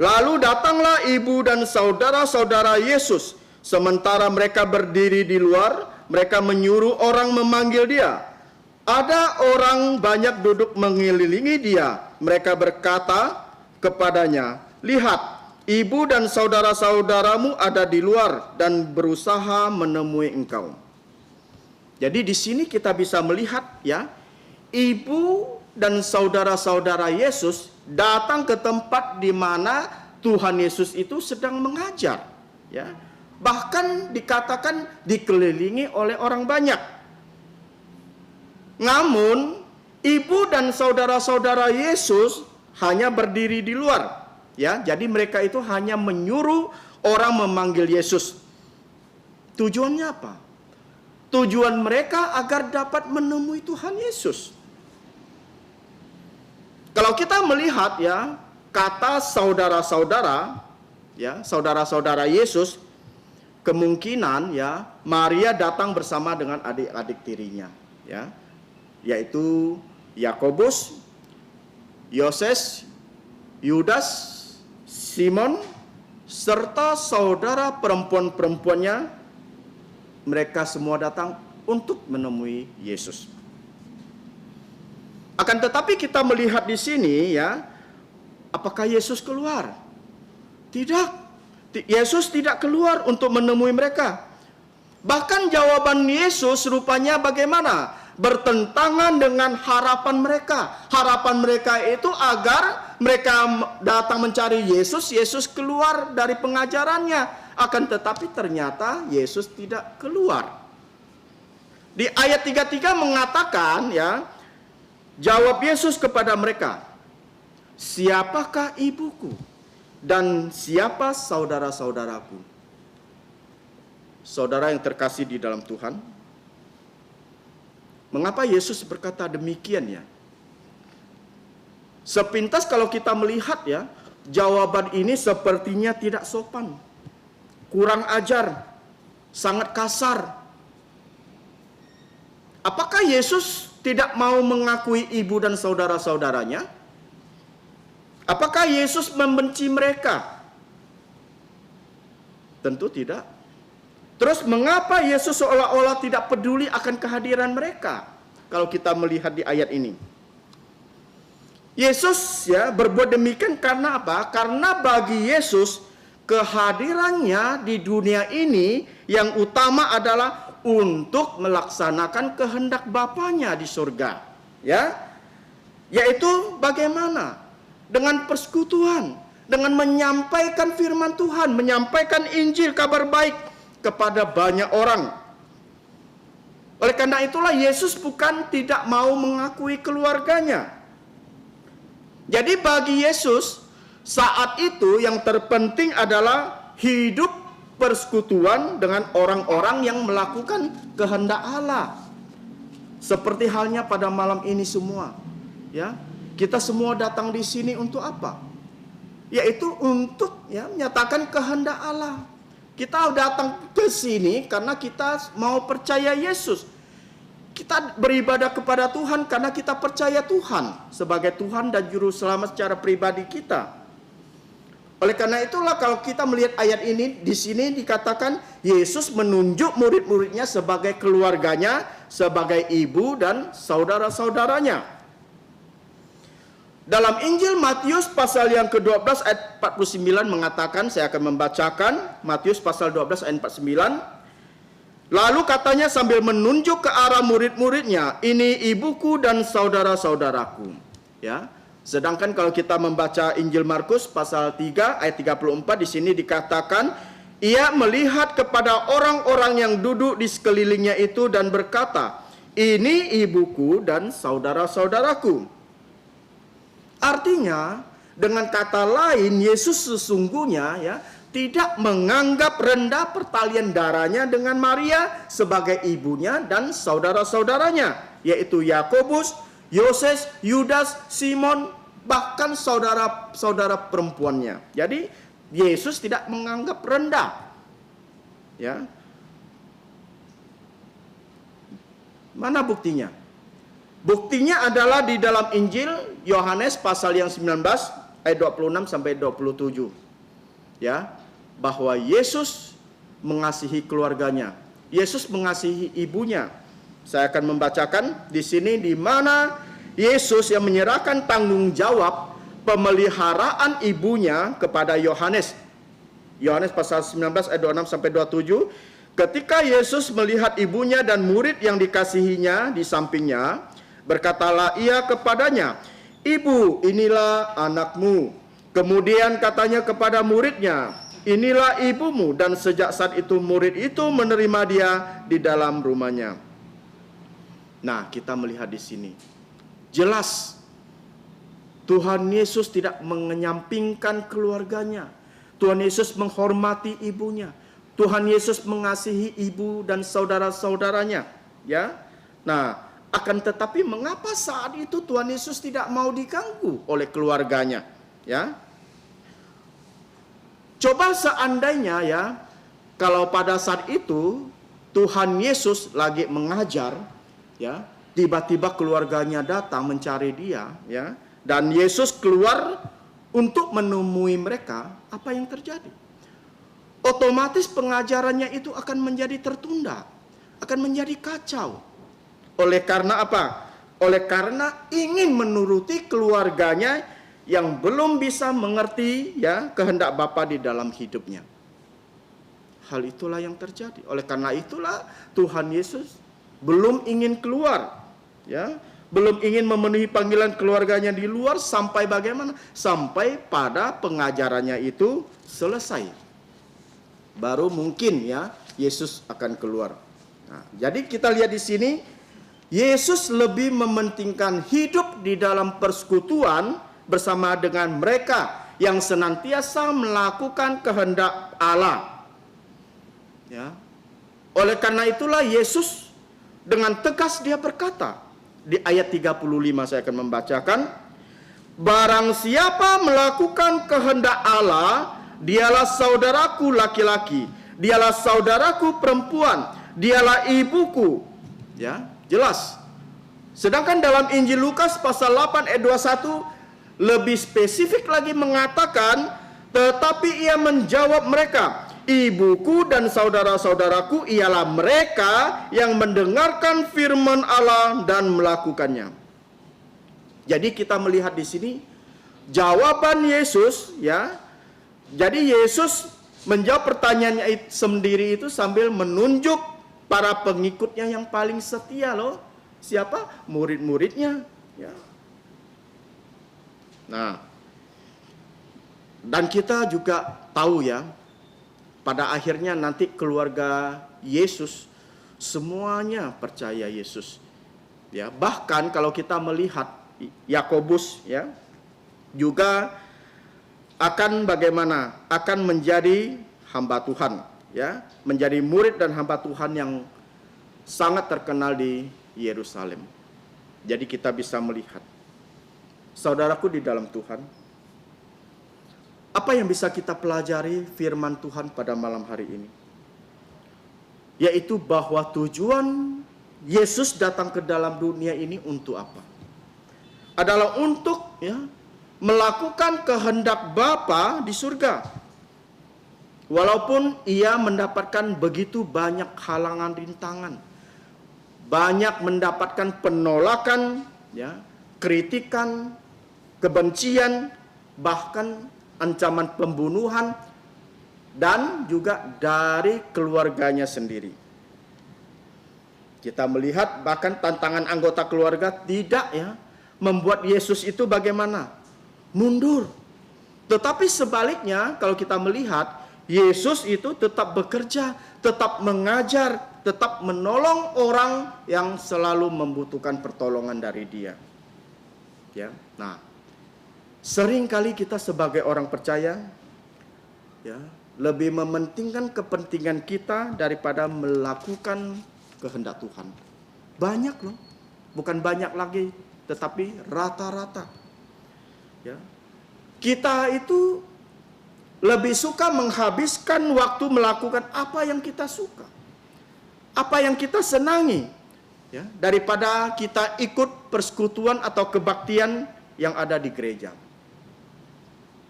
Lalu datanglah ibu dan saudara-saudara Yesus. Sementara mereka berdiri di luar, mereka menyuruh orang memanggil dia. Ada orang banyak duduk mengelilingi dia. Mereka berkata kepadanya, "Lihat, ibu dan saudara-saudaramu ada di luar dan berusaha menemui engkau." Jadi di sini kita bisa melihat ya, ibu dan saudara-saudara Yesus datang ke tempat di mana Tuhan Yesus itu sedang mengajar, ya. Bahkan dikatakan dikelilingi oleh orang banyak. Namun ibu dan saudara-saudara Yesus hanya berdiri di luar, ya. Jadi mereka itu hanya menyuruh orang memanggil Yesus. Tujuannya apa? Tujuan mereka agar dapat menemui Tuhan Yesus. Kalau kita melihat ya, kata saudara-saudara, ya, saudara-saudara Yesus, kemungkinan ya Maria datang bersama dengan adik-adik tirinya, ya, yaitu Yakobus, Yoses, Yudas, Simon, serta saudara perempuan-perempuannya. Mereka semua datang untuk menemui Yesus. Akan tetapi kita melihat di sini ya, apakah Yesus keluar? Tidak. Yesus tidak keluar untuk menemui mereka. Bahkan jawaban Yesus rupanya bagaimana? Bertentangan dengan harapan mereka. Harapan mereka itu agar mereka datang mencari Yesus, Yesus keluar dari pengajarannya. Akan tetapi ternyata Yesus tidak keluar. Di ayat 33 mengatakan ya, jawab Yesus kepada mereka, "Siapakah ibuku dan siapa saudara-saudaraku?" Saudara yang terkasih di dalam Tuhan, mengapa Yesus berkata demikian ya? Sepintas kalau kita melihat ya, jawaban ini sepertinya tidak sopan, kurang ajar, sangat kasar. Apakah Yesus tidak mau mengakui ibu dan saudara-saudaranya? Apakah Yesus membenci mereka? Tentu tidak. Terus mengapa Yesus seolah-olah tidak peduli akan kehadiran mereka? Kalau kita melihat di ayat ini, Yesus ya berbuat demikian karena apa? Karena bagi Yesus kehadirannya di dunia ini yang utama adalah untuk melaksanakan kehendak Bapanya di surga, ya, yaitu bagaimana? Dengan persekutuan, dengan menyampaikan firman Tuhan, menyampaikan Injil, kabar baik kepada banyak orang. Oleh karena itulah Yesus bukan tidak mau mengakui keluarganya. Jadi bagi Yesus saat itu yang terpenting adalah hidup persekutuan dengan orang-orang yang melakukan kehendak Allah. Seperti halnya pada malam ini semua, ya. Kita semua datang di sini untuk apa? Yaitu untuk menyatakan kehendak Allah. Kita datang ke sini karena kita mau percaya Yesus. Kita beribadah kepada Tuhan karena kita percaya Tuhan sebagai Tuhan dan Juru Selamat secara pribadi kita. Oleh karena itulah kalau kita melihat ayat ini, di sini dikatakan Yesus menunjuk murid-muridnya sebagai keluarganya, sebagai ibu dan saudara-saudaranya. Dalam Injil Matius pasal yang ke-12 ayat 49 mengatakan, saya akan membacakan Matius pasal 12 ayat 49. Lalu katanya sambil menunjuk ke arah murid-muridnya, ini ibuku dan saudara-saudaraku. Ya. Sedangkan kalau kita membaca Injil Markus pasal 3 ayat 34 di sini dikatakan ia melihat kepada orang-orang yang duduk di sekelilingnya itu dan berkata, ini ibuku dan saudara-saudaraku. Artinya dengan kata lain Yesus sesungguhnya tidak menganggap rendah pertalian darahnya dengan Maria sebagai ibunya dan saudara-saudaranya, yaitu Yakobus, Yoses, Yudas, Simon, bahkan saudara-saudara perempuannya. Jadi Yesus tidak menganggap rendah. Ya. Mana buktinya? Buktinya adalah di dalam Injil Yohanes pasal yang 19 ayat 26 sampai 27. Ya, bahwa Yesus mengasihi keluarganya. Yesus mengasihi ibunya. Saya akan membacakan di sini di mana Yesus yang menyerahkan tanggung jawab pemeliharaan ibunya kepada Yohanes. Yohanes pasal 19 ayat 26 sampai 27. Ketika Yesus melihat ibunya dan murid yang dikasihinya di sampingnya, berkatalah ia kepadanya, "Ibu, inilah anakmu." Kemudian katanya kepada muridnya, "Inilah ibumu." Dan sejak saat itu murid itu menerima dia di dalam rumahnya. Nah, kita melihat di sini jelas Tuhan Yesus tidak menyampingkan keluarganya. Tuhan Yesus menghormati ibunya. Tuhan Yesus mengasihi ibu dan saudara-saudaranya, ya. Nah, akan tetapi mengapa saat itu Tuhan Yesus tidak mau diganggu oleh keluarganya, ya? Coba seandainya kalau pada saat itu Tuhan Yesus lagi mengajar, ya, tiba-tiba keluarganya datang mencari dia, ya, dan Yesus keluar untuk menemui mereka, apa yang terjadi? Otomatis pengajarannya itu akan menjadi tertunda, akan menjadi kacau. Oleh karena apa? Oleh karena ingin menuruti keluarganya yang belum bisa mengerti kehendak Bapa di dalam hidupnya. Hal itulah yang terjadi. Oleh karena itulah Tuhan Yesus belum ingin keluar, belum ingin memenuhi panggilan keluarganya di luar sampai bagaimana? Sampai pada pengajarannya itu selesai. Baru mungkin Yesus akan keluar. Nah, jadi kita lihat di sini Yesus lebih mementingkan hidup di dalam persekutuan bersama dengan mereka yang senantiasa melakukan kehendak Allah. Ya. Oleh karena itulah Yesus dengan tegas dia berkata di ayat 35 saya akan membacakan, "Barang siapa melakukan kehendak Allah, dialah saudaraku laki-laki, dialah saudaraku perempuan, dialah ibuku." Ya, jelas. Sedangkan dalam Injil Lukas pasal 8 ayat 21 lebih spesifik lagi mengatakan, tetapi ia menjawab mereka, "Ibuku dan saudara-saudaraku ialah mereka yang mendengarkan firman Allah dan melakukannya." Jadi kita melihat di sini jawaban Yesus, Jadi Yesus menjawab pertanyaannya sendiri itu sambil menunjuk para pengikutnya yang paling setia loh. Siapa? Murid-muridnya, Nah, dan kita juga tahu pada akhirnya nanti keluarga Yesus semuanya percaya Yesus. Bahkan kalau kita melihat Yakobus juga akan bagaimana? Akan menjadi hamba Tuhan, menjadi murid dan hamba Tuhan yang sangat terkenal di Yerusalem. Jadi kita bisa melihat, saudaraku di dalam Tuhan, apa yang bisa kita pelajari firman Tuhan pada malam hari ini? Yaitu bahwa tujuan Yesus datang ke dalam dunia ini untuk apa? Adalah untuk melakukan kehendak Bapa di surga. Walaupun ia mendapatkan begitu banyak halangan rintangan, banyak mendapatkan penolakan, kritikan, kebencian, bahkan ancaman pembunuhan, dan juga dari keluarganya sendiri. Kita melihat bahkan tantangan anggota keluarga tidak membuat Yesus itu bagaimana? Mundur. Tetapi sebaliknya kalau kita melihat, Yesus itu tetap bekerja, tetap mengajar, tetap menolong orang yang selalu membutuhkan pertolongan dari Dia. Nah, seringkali kita sebagai orang percaya lebih mementingkan kepentingan kita daripada melakukan kehendak Tuhan. Banyak loh, bukan banyak lagi, tetapi rata-rata. Kita itu lebih suka menghabiskan waktu melakukan apa yang kita suka, apa yang kita senangi, daripada kita ikut persekutuan atau kebaktian yang ada di gereja.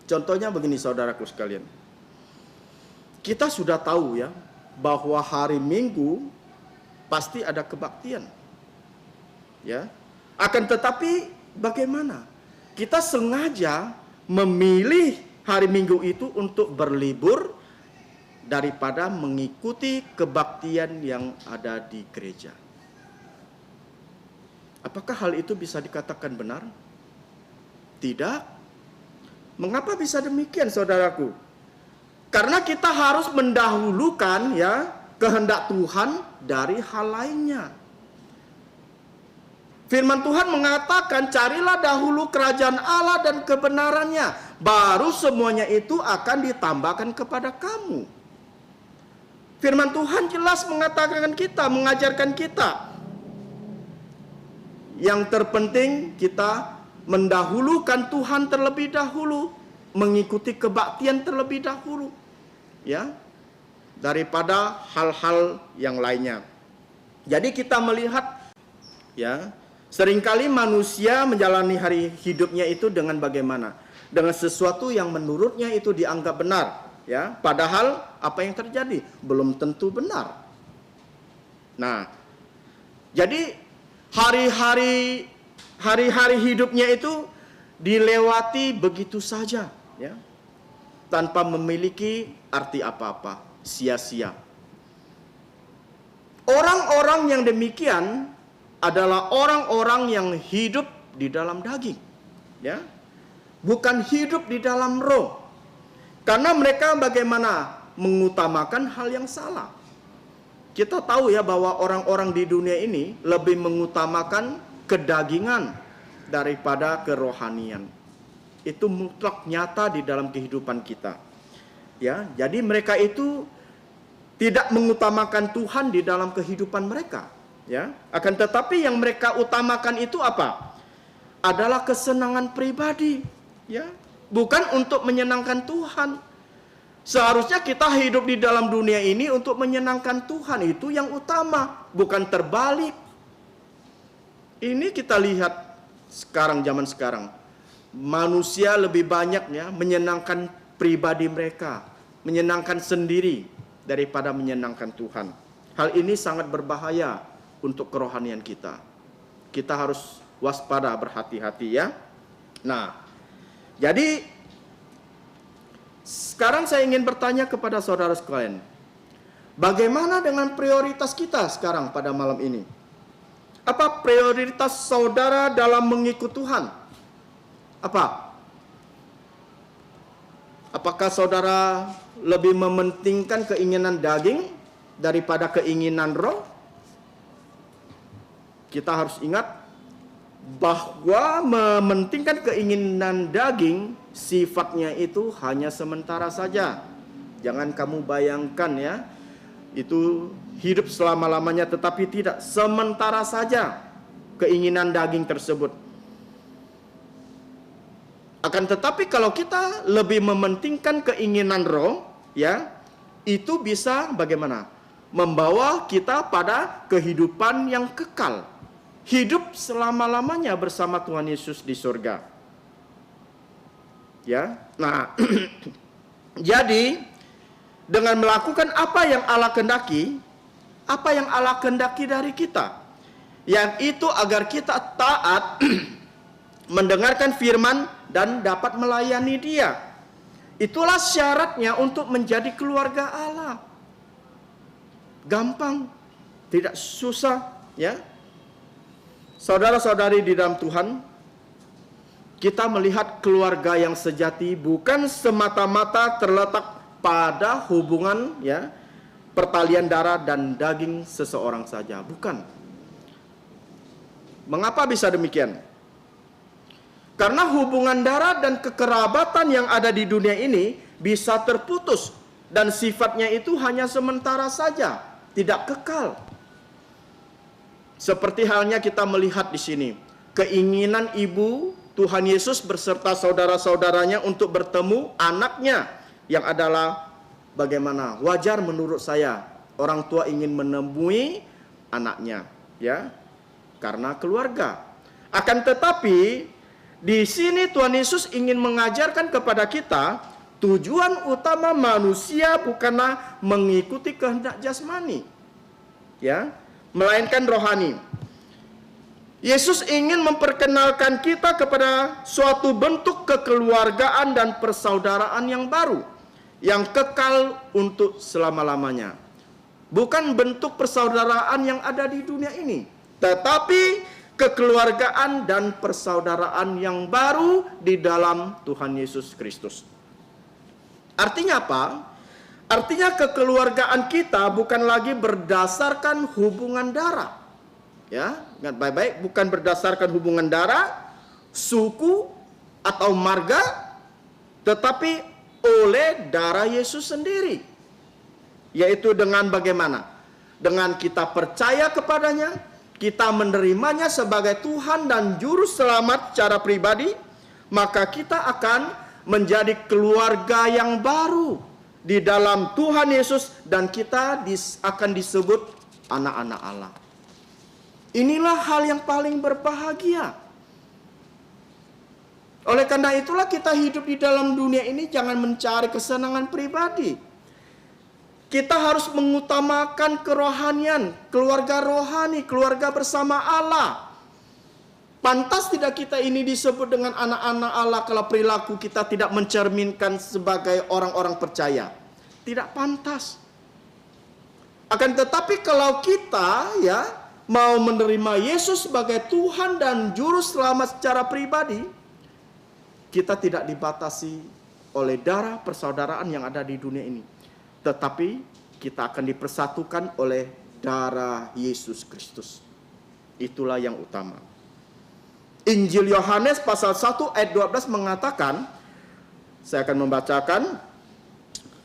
Contohnya begini saudaraku sekalian, kita sudah tahu bahwa hari Minggu pasti ada kebaktian. Akan tetapi bagaimana? Kita sengaja memilih hari Minggu itu untuk berlibur daripada mengikuti kebaktian yang ada di gereja. Apakah hal itu bisa dikatakan benar? Tidak. Mengapa bisa demikian, saudaraku? Karena kita harus mendahulukan kehendak Tuhan dari hal lainnya. Firman Tuhan mengatakan, carilah dahulu kerajaan Allah dan kebenarannya, baru semuanya itu akan ditambahkan kepada kamu. Firman Tuhan jelas mengatakan kita, mengajarkan kita, yang terpenting kita mendahulukan Tuhan terlebih dahulu, mengikuti kebaktian terlebih dahulu, daripada hal-hal yang lainnya. Jadi kita melihat seringkali manusia menjalani hari hidupnya itu dengan bagaimana? Dengan sesuatu yang menurutnya itu dianggap benar, padahal apa yang terjadi belum tentu benar. Nah, jadi hari-hari hidupnya itu dilewati begitu saja, tanpa memiliki arti apa-apa, sia-sia. Orang-orang yang demikian adalah orang-orang yang hidup di dalam daging, bukan hidup di dalam roh. Karena mereka bagaimana mengutamakan hal yang salah. Kita tahu bahwa orang-orang di dunia ini lebih mengutamakan kedagingan daripada kerohanian. Itu mutlak nyata di dalam kehidupan kita. Jadi mereka itu tidak mengutamakan Tuhan di dalam kehidupan mereka. Akan tetapi yang mereka utamakan itu apa? Adalah kesenangan pribadi, bukan untuk menyenangkan Tuhan. Seharusnya kita hidup di dalam dunia ini untuk menyenangkan Tuhan, itu yang utama, bukan terbalik. Ini kita lihat sekarang, zaman sekarang, manusia lebih banyak menyenangkan pribadi mereka, menyenangkan sendiri daripada menyenangkan Tuhan. Hal ini sangat berbahaya untuk kerohanian kita. Kita harus waspada, berhati-hati Nah, jadi sekarang saya ingin bertanya kepada saudara sekalian, bagaimana dengan prioritas kita sekarang pada malam ini? Apa prioritas saudara dalam mengikut Tuhan? Apa? Apakah saudara lebih mementingkan keinginan daging daripada keinginan roh? Kita harus ingat bahwa mementingkan keinginan daging sifatnya itu hanya sementara saja. Jangan kamu bayangkan itu hidup selama-lamanya, tetapi tidak sementara saja keinginan daging tersebut. Akan tetapi kalau kita lebih mementingkan keinginan roh, ya, itu bisa bagaimana? Membawa kita pada kehidupan yang kekal. Hidup selama-lamanya bersama Tuhan Yesus di surga. Ya. Nah, jadi dengan melakukan apa yang Allah kehendaki, apa yang Allah kehendaki dari kita, yang itu agar kita taat mendengarkan firman dan dapat melayani Dia. Itulah syaratnya untuk menjadi keluarga Allah. Gampang, tidak susah, ya. Saudara-saudari di dalam Tuhan, kita melihat keluarga yang sejati bukan semata-mata terletak pada hubungan, ya, pertalian darah dan daging seseorang saja, bukan. Mengapa bisa demikian? Karena hubungan darah dan kekerabatan yang ada di dunia ini bisa terputus dan sifatnya itu hanya sementara saja, tidak kekal. Seperti halnya kita melihat di sini, keinginan ibu Tuhan Yesus beserta saudara-saudaranya untuk bertemu anaknya yang adalah bagaimana? Wajar menurut saya orang tua ingin menemui anaknya, ya, karena keluarga. Akan tetapi di sini Tuhan Yesus ingin mengajarkan kepada kita, tujuan utama manusia bukanlah mengikuti kehendak jasmani, ya, melainkan rohani. Yesus ingin memperkenalkan kita kepada suatu bentuk kekeluargaan dan persaudaraan yang baru, yang kekal untuk selama-lamanya. Bukan bentuk persaudaraan yang ada di dunia ini, tetapi kekeluargaan dan persaudaraan yang baru di dalam Tuhan Yesus Kristus. Artinya apa? Artinya kekeluargaan kita bukan lagi berdasarkan hubungan darah. Ya, ingat baik-baik, bukan berdasarkan hubungan darah, suku atau marga, tetapi oleh darah Yesus sendiri. Yaitu dengan bagaimana? Dengan kita percaya kepadanya, kita menerimanya sebagai Tuhan dan Juru Selamat secara pribadi, maka kita akan menjadi keluarga yang baru di dalam Tuhan Yesus dan kita akan disebut anak-anak Allah. Inilah hal yang paling berbahagia. Oleh karena itulah kita hidup di dalam dunia ini jangan mencari kesenangan pribadi. Kita harus mengutamakan kerohanian, keluarga rohani, keluarga bersama Allah. Pantas tidak kita ini disebut dengan anak-anak Allah kalau perilaku kita tidak mencerminkan sebagai orang-orang percaya? Tidak pantas. Akan tetapi kalau kita, ya, mau menerima Yesus sebagai Tuhan dan Juru Selamat secara pribadi, kita tidak dibatasi oleh darah persaudaraan yang ada di dunia ini. Tetapi kita akan dipersatukan oleh darah Yesus Kristus. Itulah yang utama. Injil Yohanes pasal 1 ayat 12 mengatakan, saya akan membacakan,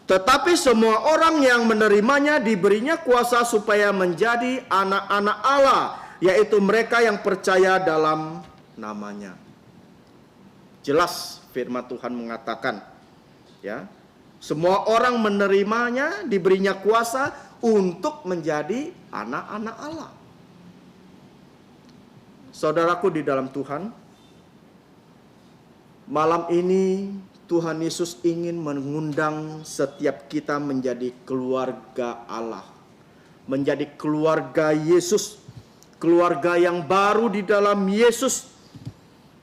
tetapi semua orang yang menerimanya diberinya kuasa supaya menjadi anak-anak Allah, yaitu mereka yang percaya dalam namanya. Jelas firman Tuhan mengatakan, ya, semua orang menerimanya, diberinya kuasa untuk menjadi anak-anak Allah. Saudaraku di dalam Tuhan, malam ini Tuhan Yesus ingin mengundang setiap kita menjadi keluarga Allah. Menjadi keluarga Yesus. Keluarga yang baru di dalam Yesus.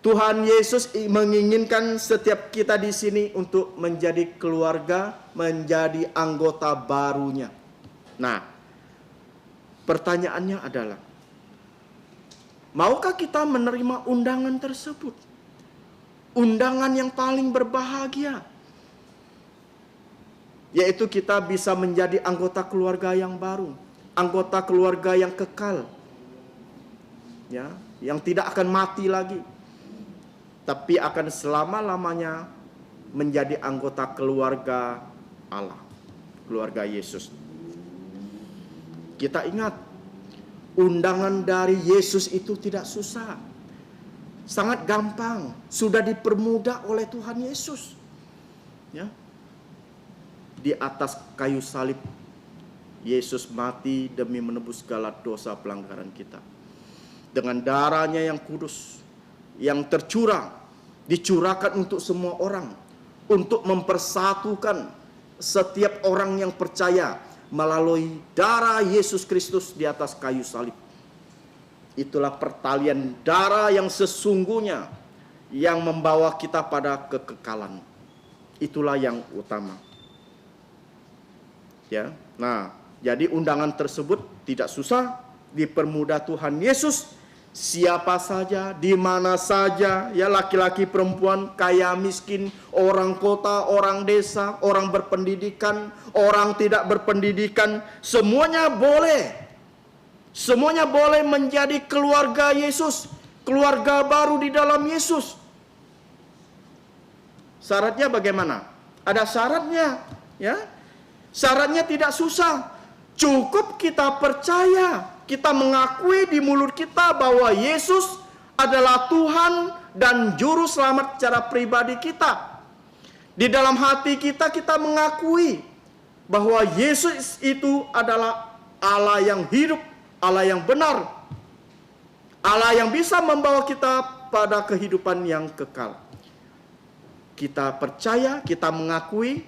Tuhan Yesus menginginkan setiap kita di sini untuk menjadi keluarga, menjadi anggota barunya. Nah, pertanyaannya adalah, maukah kita menerima undangan tersebut? Undangan yang paling berbahagia, yaitu kita bisa menjadi anggota keluarga yang baru, anggota keluarga yang kekal, ya, yang tidak akan mati lagi, tapi akan selama-lamanya menjadi anggota keluarga Allah, keluarga Yesus. Kita ingat, undangan dari Yesus itu tidak susah. Sangat gampang, sudah dipermudah oleh Tuhan Yesus. Ya. Di atas kayu salib, Yesus mati demi menebus segala dosa pelanggaran kita. Dengan darahnya yang kudus, yang tercurah, dicurahkan untuk semua orang, untuk mempersatukan setiap orang yang percaya melalui darah Yesus Kristus di atas kayu salib. Itulah pertalian darah yang sesungguhnya yang membawa kita pada kekekalan. Itulah yang utama. Ya. Nah, jadi undangan tersebut tidak susah, dipermudah Tuhan Yesus. Siapa saja, di mana saja, ya, laki-laki, perempuan, kaya, miskin, orang kota, orang desa, orang berpendidikan, orang tidak berpendidikan, semuanya boleh. Semuanya boleh menjadi keluarga Yesus, keluarga baru di dalam Yesus. Syaratnya bagaimana? Ada syaratnya, ya. Syaratnya tidak susah. Cukup kita percaya, kita mengakui di mulut kita bahwa Yesus adalah Tuhan dan juru selamat secara pribadi kita. Di dalam hati kita, kita mengakui bahwa Yesus itu adalah Allah yang hidup, Allah yang benar, Allah yang bisa membawa kita pada kehidupan yang kekal. Kita percaya, kita mengakui,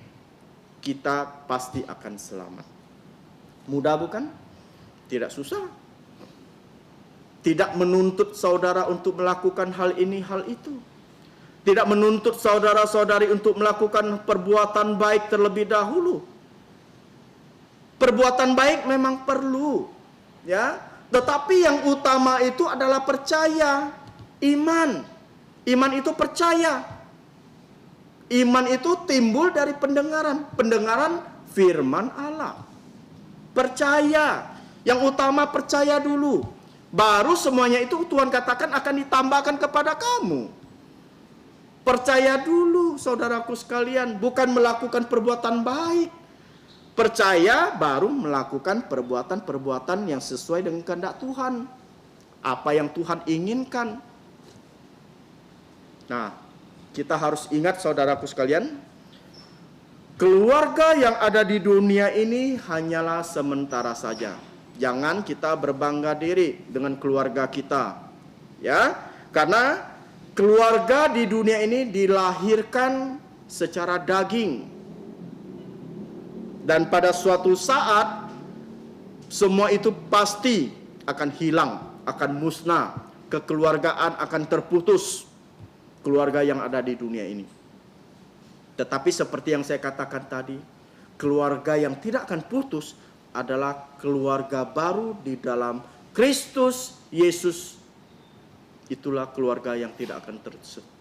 kita pasti akan selamat. Mudah bukan? Tidak susah. Tidak menuntut saudara untuk melakukan hal ini, hal itu. Tidak menuntut saudara-saudari untuk melakukan perbuatan baik terlebih dahulu. Perbuatan baik memang perlu, ya. Tetapi yang utama itu adalah percaya, iman. Iman itu percaya. Iman itu timbul dari pendengaran, pendengaran firman Allah. Percaya. Yang utama percaya dulu. Baru semuanya itu Tuhan katakan akan ditambahkan kepada kamu. Percaya dulu, saudaraku sekalian, bukan melakukan perbuatan baik. Percaya baru melakukan perbuatan-perbuatan yang sesuai dengan kehendak Tuhan. Apa yang Tuhan inginkan. Nah, kita harus ingat, saudaraku sekalian, keluarga yang ada di dunia ini hanyalah sementara saja. Jangan kita berbangga diri dengan keluarga kita. Ya, karena keluarga di dunia ini dilahirkan secara daging. Dan pada suatu saat semua itu pasti akan hilang, akan musnah, kekeluargaan akan terputus. Keluarga yang ada di dunia ini. Tetapi seperti yang saya katakan tadi, keluarga yang tidak akan putus adalah keluarga baru di dalam Kristus Yesus. Itulah keluarga yang tidak akan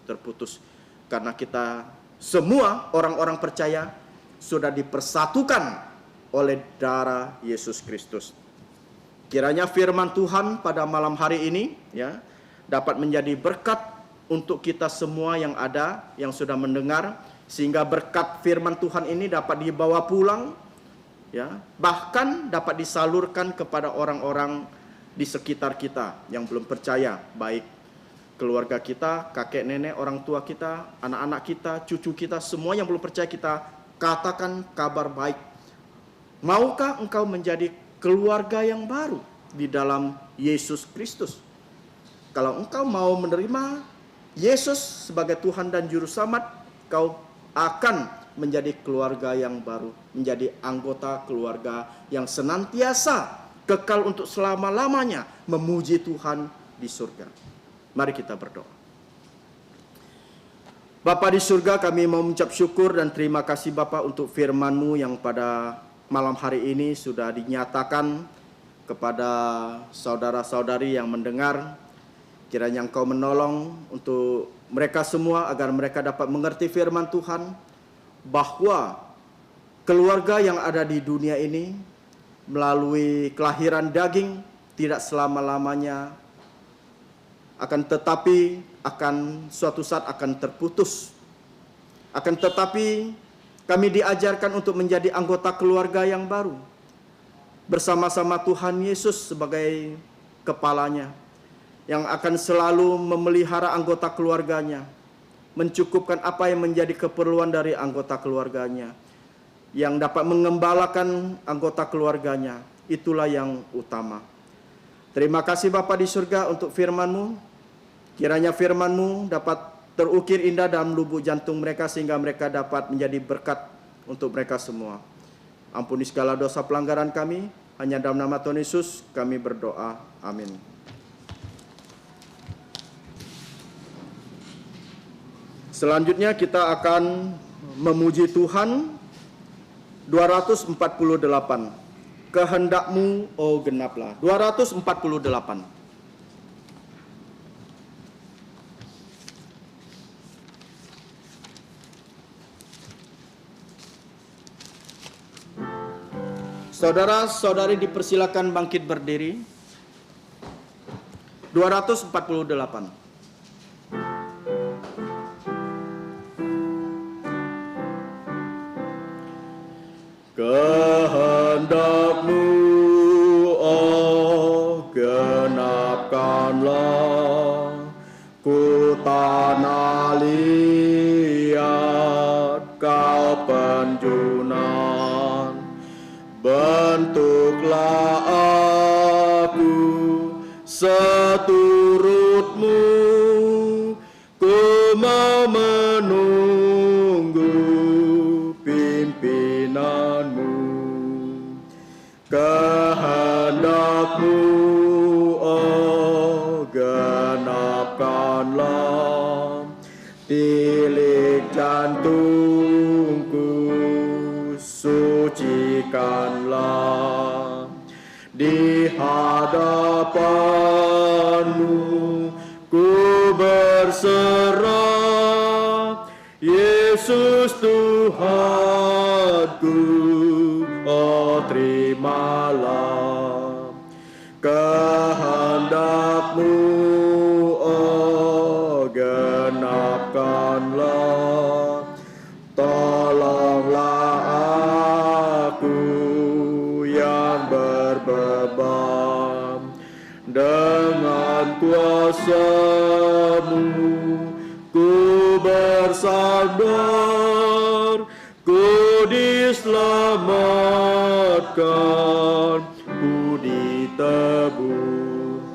terputus. Karena kita semua orang-orang percaya sudah dipersatukan oleh darah Yesus Kristus. Kiranya firman Tuhan pada malam hari ini, ya, dapat menjadi berkat untuk kita semua yang ada, yang sudah mendengar, sehingga berkat firman Tuhan ini dapat dibawa pulang, ya, bahkan dapat disalurkan kepada orang-orang di sekitar kita yang belum percaya, baik keluarga kita, kakek nenek, orang tua kita, anak-anak kita, cucu kita, semua yang belum percaya, kita katakan kabar baik. Maukah engkau menjadi keluarga yang baru di dalam Yesus Kristus? Kalau engkau mau menerima Yesus sebagai Tuhan dan Juru Selamat, kau akan menjadi keluarga yang baru, menjadi anggota keluarga yang senantiasa kekal untuk selama-lamanya memuji Tuhan di surga. Mari kita berdoa. Bapa di surga, kami mau mengucap syukur dan terima kasih Bapa untuk firman-Mu yang pada malam hari ini sudah dinyatakan kepada saudara-saudari yang mendengar. Kiranya Engkau menolong untuk mereka semua agar mereka dapat mengerti firman Tuhan, bahwa keluarga yang ada di dunia ini melalui kelahiran daging tidak selama-lamanya, akan tetapi akan suatu saat akan terputus. Akan tetapi kami diajarkan untuk menjadi anggota keluarga yang baru. bersama-sama Tuhan Yesus sebagai kepalanya, yang akan selalu memelihara anggota keluarganya, mencukupkan apa yang menjadi keperluan dari anggota keluarganya, yang dapat mengembalakan anggota keluarganya. Itulah yang utama. Terima kasih Bapa di surga untuk firman-Mu. Kiranya firman-Mu dapat terukir indah dalam lubuk jantung mereka, sehingga mereka dapat menjadi berkat untuk mereka semua. Ampuni segala dosa pelanggaran kami. Hanya dalam nama Tuhan Yesus kami berdoa. Amin. Selanjutnya kita akan memuji Tuhan 248. Kehendak-Mu, oh genaplah. 248. Saudara-saudari dipersilakan bangkit berdiri. 248. Kehendak-Mu, oh genapkanlah, ku tanah liat kau penjunan. Bentuklah aku seturut-Mu, ku mau menunggu pimpinan-Mu. Kehendak-Mu, oh genapkanlah, tilik jantungku sucikanlah. Di hadapan-Mu ku berserah, Yesus Tuhanku, oh terimalah. Kehendak-Mu, oh genapkanlah, tolonglah aku yang berbeban. Dengan kuasa-Mu ku bersandar, ku diselamatkan, ku ditebus.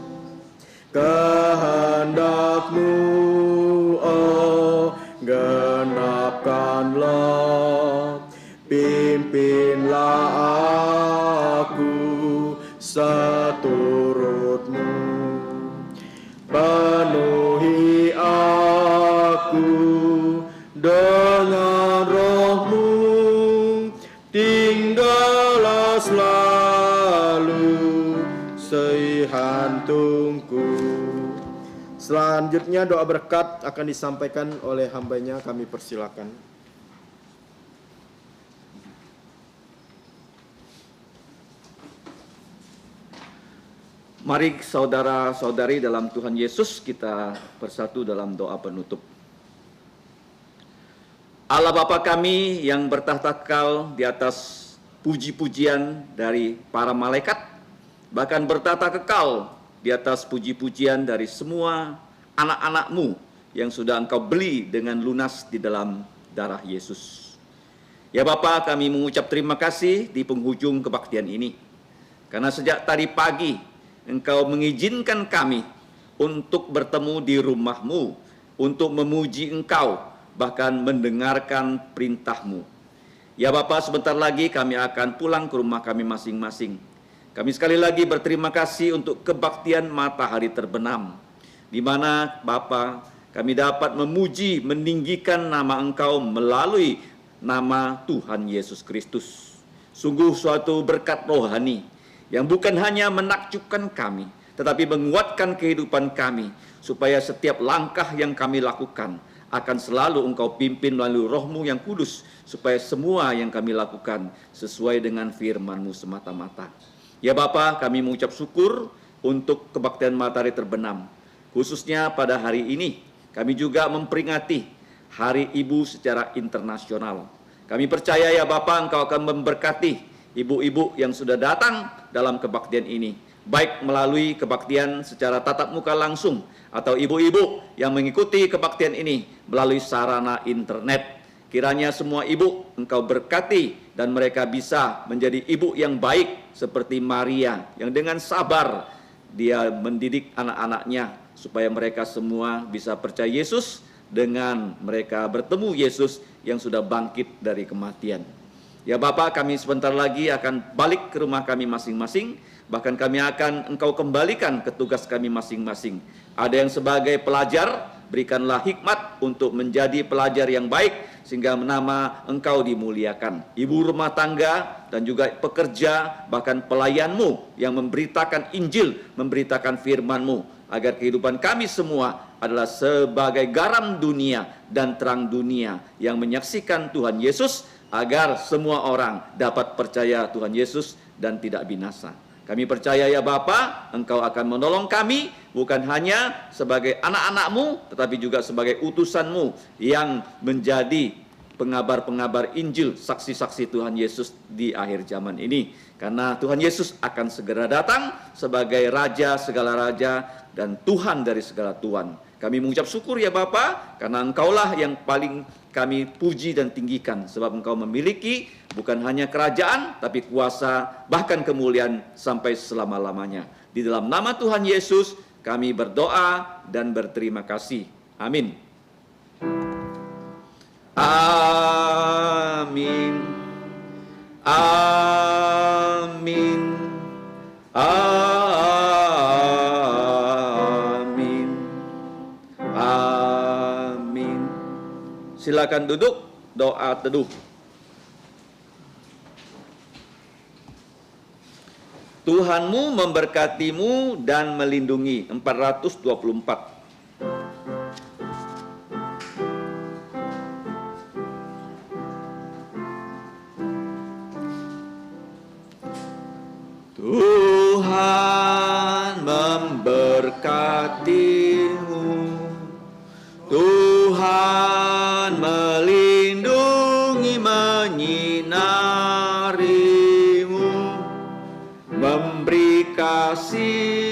Kehendak-Mu, oh genapkanlah, pimpinlah aku seturut-Mu. Penuhi aku dengan Roh-Mu, tinggallah selalu sehantungku. Selanjutnya doa berkat akan disampaikan oleh hambanya, kami persilakan.
Mari saudara-saudari dalam Tuhan Yesus, kita bersatu dalam doa penutup. Allah Bapa kami yang bertahta kekal di atas puji-pujian dari para malaikat, bahkan bertahta kekal di atas puji-pujian dari semua anak-anak-Mu yang sudah Engkau beli dengan lunas di dalam darah Yesus. Ya Bapa, kami mengucap terima kasih di penghujung kebaktian ini, karena sejak tadi pagi Engkau mengizinkan kami untuk bertemu di rumah-Mu, untuk memuji Engkau, bahkan mendengarkan perintah-Mu. Ya Bapa, sebentar lagi kami akan pulang ke rumah kami masing-masing. Kami sekali lagi berterima kasih untuk kebaktian matahari terbenam, di mana Bapa, kami dapat memuji, meninggikan nama Engkau melalui nama Tuhan Yesus Kristus. Sungguh suatu berkat rohani yang bukan hanya menakjubkan kami, tetapi menguatkan kehidupan kami, supaya setiap langkah yang kami lakukan akan selalu Engkau pimpin melalui Roh-Mu yang kudus, supaya semua yang kami lakukan sesuai dengan firman-Mu semata-mata. Ya Bapa, kami mengucap syukur untuk kebaktian matahari terbenam. Khususnya pada hari ini, kami juga memperingati Hari Ibu secara internasional. Kami percaya ya Bapa, Engkau akan memberkati ibu-ibu yang sudah datang dalam kebaktian ini, baik melalui kebaktian secara tatap muka langsung atau ibu-ibu yang mengikuti kebaktian ini melalui sarana internet. Kiranya semua ibu Engkau berkati dan mereka bisa menjadi ibu yang baik seperti Maria yang dengan sabar dia mendidik anak-anaknya supaya mereka semua bisa percaya Yesus dengan mereka bertemu Yesus yang sudah bangkit dari kematian. Ya Bapak, kami sebentar lagi akan balik ke rumah kami masing-masing, bahkan kami akan Engkau kembalikan ke tugas kami masing-masing. Ada yang sebagai pelajar, berikanlah hikmat untuk menjadi pelajar yang baik sehingga nama Engkau dimuliakan. Ibu rumah tangga dan juga pekerja, bahkan pelayanmu yang memberitakan Injil, memberitakan firman-Mu, agar kehidupan kami semua adalah sebagai garam dunia dan terang dunia yang menyaksikan Tuhan Yesus, agar semua orang dapat percaya Tuhan Yesus dan tidak binasa. Kami percaya ya Bapa, Engkau akan menolong kami bukan hanya sebagai anak-anak-Mu, tetapi juga sebagai utusan-Mu yang menjadi pengabar-pengabar Injil, saksi-saksi Tuhan Yesus di akhir zaman ini. Karena Tuhan Yesus akan segera datang sebagai Raja segala Raja dan Tuhan dari segala Tuhan. Kami mengucap syukur ya Bapa, karena Engkaulah yang paling kami puji dan tinggikan, sebab Engkau memiliki bukan hanya kerajaan, tapi kuasa, bahkan kemuliaan sampai selama-lamanya. Di dalam nama Tuhan Yesus, kami berdoa dan berterima kasih. Amin. Amin. Amin. Amin. Amin. Silakan duduk, doa teduh. Tuhanmu memberkatimu dan melindungi. 424. Tuhan memberkatimu, Tuhan melindungi, menyinarimu, memberi kasih